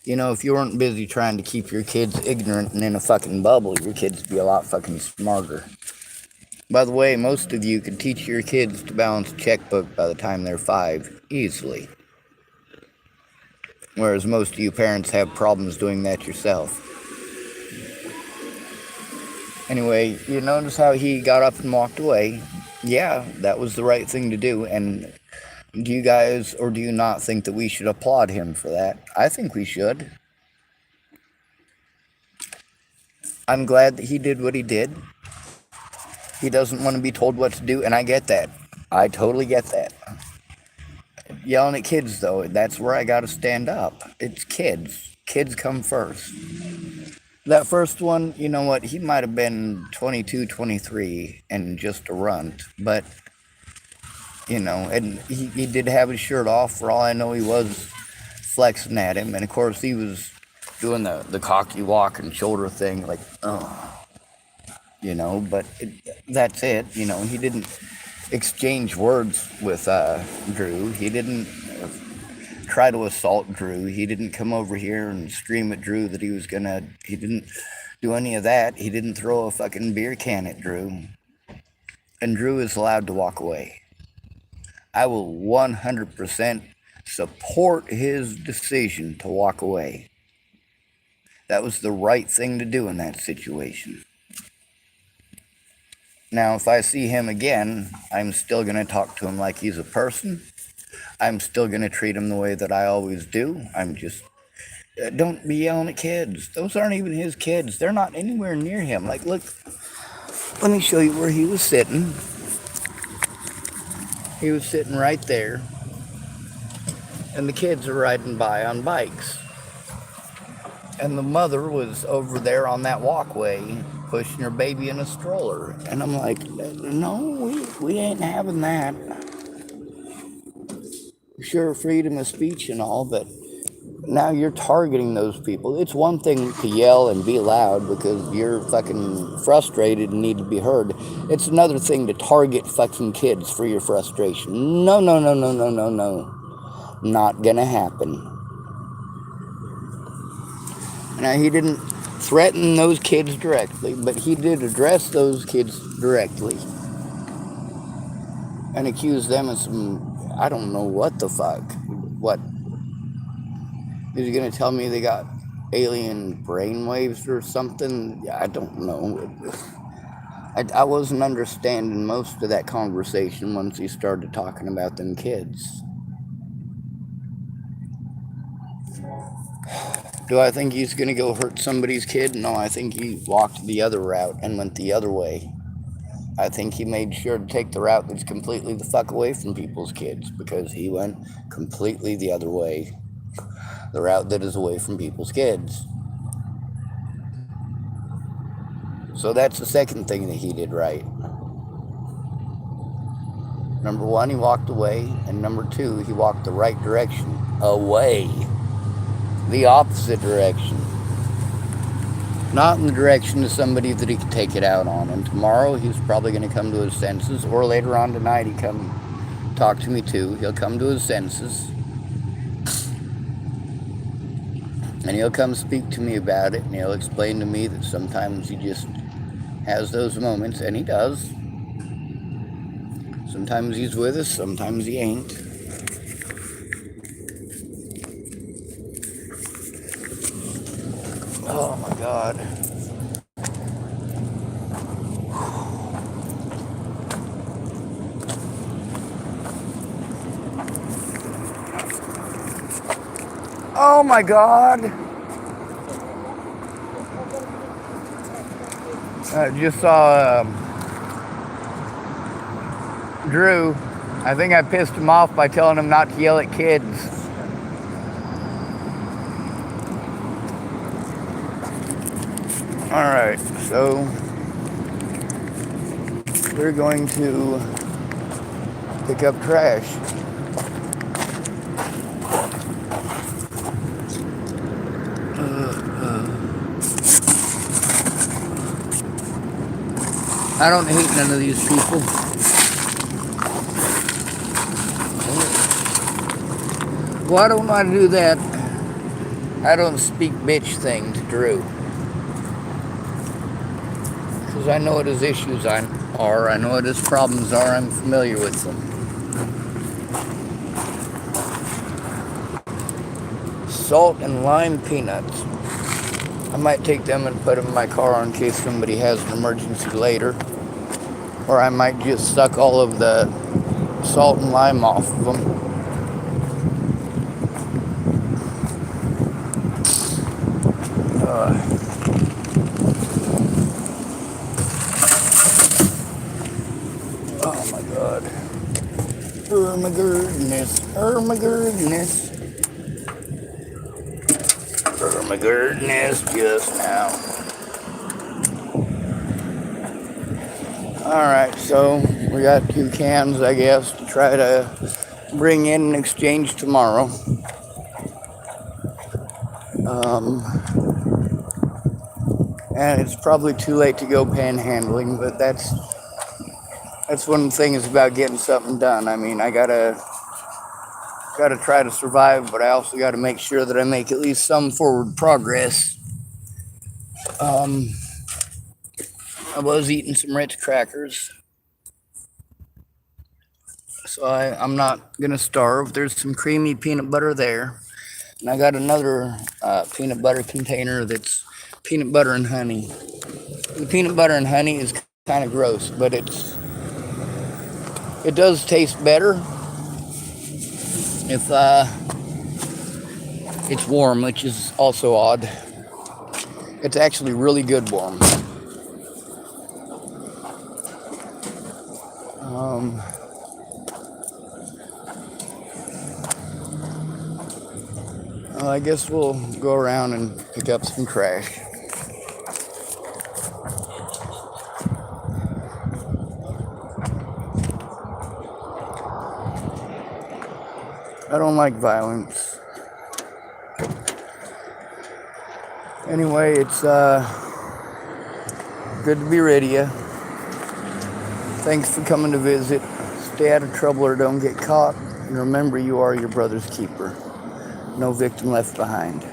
You know, if you weren't busy trying to keep your kids ignorant and in a fucking bubble, your kids would be a lot fucking smarter. By the way, most of you could teach your kids to balance a checkbook by the time they're 5, easily. Whereas most of you parents have problems doing that yourself. Anyway, you notice how he got up and walked away? Yeah, that was the right thing to do, and do you guys, or do you not think that we should applaud him for that? I think we should. I'm glad that he did what he did. He doesn't want to be told what to do, and I get that. I totally get that. Yelling at kids, though, that's where I gotta stand up. It's kids. Kids come first. That first one, you know what, he might have been 22, 23, and just a runt, but, you know, and he did have his shirt off. For all I know, he was flexing at him, and of course he was doing the cocky walk and shoulder thing, like, oh, you know. But that's it, you know. He didn't exchange words with Drew. He didn't try to assault Drew. He didn't come over here and scream at Drew that he didn't do any of that. He didn't throw a fucking beer can at Drew. And Drew is allowed to walk away. I will 100% support his decision to walk away. That was the right thing to do in that situation. Now, if I see him again, I'm still going to talk to him like he's a person. I'm still going to treat him the way that I always do. I'm just, don't be yelling at kids. Those aren't even his kids. They're not anywhere near him. Like, look, let me show you where he was sitting. He was sitting right there. And the kids are riding by on bikes. And the mother was over there on that walkway pushing her baby in a stroller. And I'm like, no, we ain't having that. Sure, freedom of speech and all, but now you're targeting those people. It's one thing to yell and be loud because you're fucking frustrated and need to be heard. It's another thing to target fucking kids for your frustration. No. Not gonna happen. Now, he didn't threaten those kids directly, but he did address those kids directly and accuse them of some, I don't know what the fuck. What? Is he gonna tell me they got alien brainwaves or something? I don't know. I wasn't understanding most of that conversation once he started talking about them kids. Do I think he's going to go hurt somebody's kid? No, I think he walked the other route and went the other way. I think he made sure to take the route that's completely the fuck away from people's kids, because he went completely the other way. The route that is away from people's kids. So that's the second thing that he did right. Number one, he walked away. And number two, he walked the right direction. Away. The opposite direction. Not in the direction of somebody that he could take it out on. And tomorrow he's probably going to come to his senses, or later on tonight he come talk to me too. He'll come to his senses. And he'll come speak to me about it, and he'll explain to me that sometimes he just has those moments, and he does. Sometimes he's with us, sometimes he ain't. Oh my God. Oh my God. I just saw Drew. I think I pissed him off by telling him not to yell at kids. Alright, so we're going to pick up trash. I don't hate none of these people. Why don't I do that? I don't speak bitch thing to Drew. Because I know what his issues are. I know what his problems are. I'm familiar with them. Salt and lime peanuts. I might take them and put them in my car in case somebody has an emergency later. Or I might just suck all of the salt and lime off of them. Oh my God. Oh my goodness. Oh my goodness. Oh my goodness, just now. Alright, so we got 2 cans, I guess, to try to bring in and exchange tomorrow. And it's probably too late to go panhandling, but that's one of the things about getting something done. I mean, I gotta try to survive, but I also got to make sure that I make at least some forward progress. I was eating some Ritz crackers, so I'm not gonna starve. There's some creamy peanut butter there, and I got another peanut butter container that's peanut butter and honey. The peanut butter and honey is kind of gross, but it does taste better if it's warm, which is also odd. It's actually really good warm. Well, I guess we'll go around and pick up some trash. I don't like violence. Anyway, it's good to be rid of you. Thanks for coming to visit. Stay out of trouble or don't get caught. And remember, you are your brother's keeper. No victim left behind.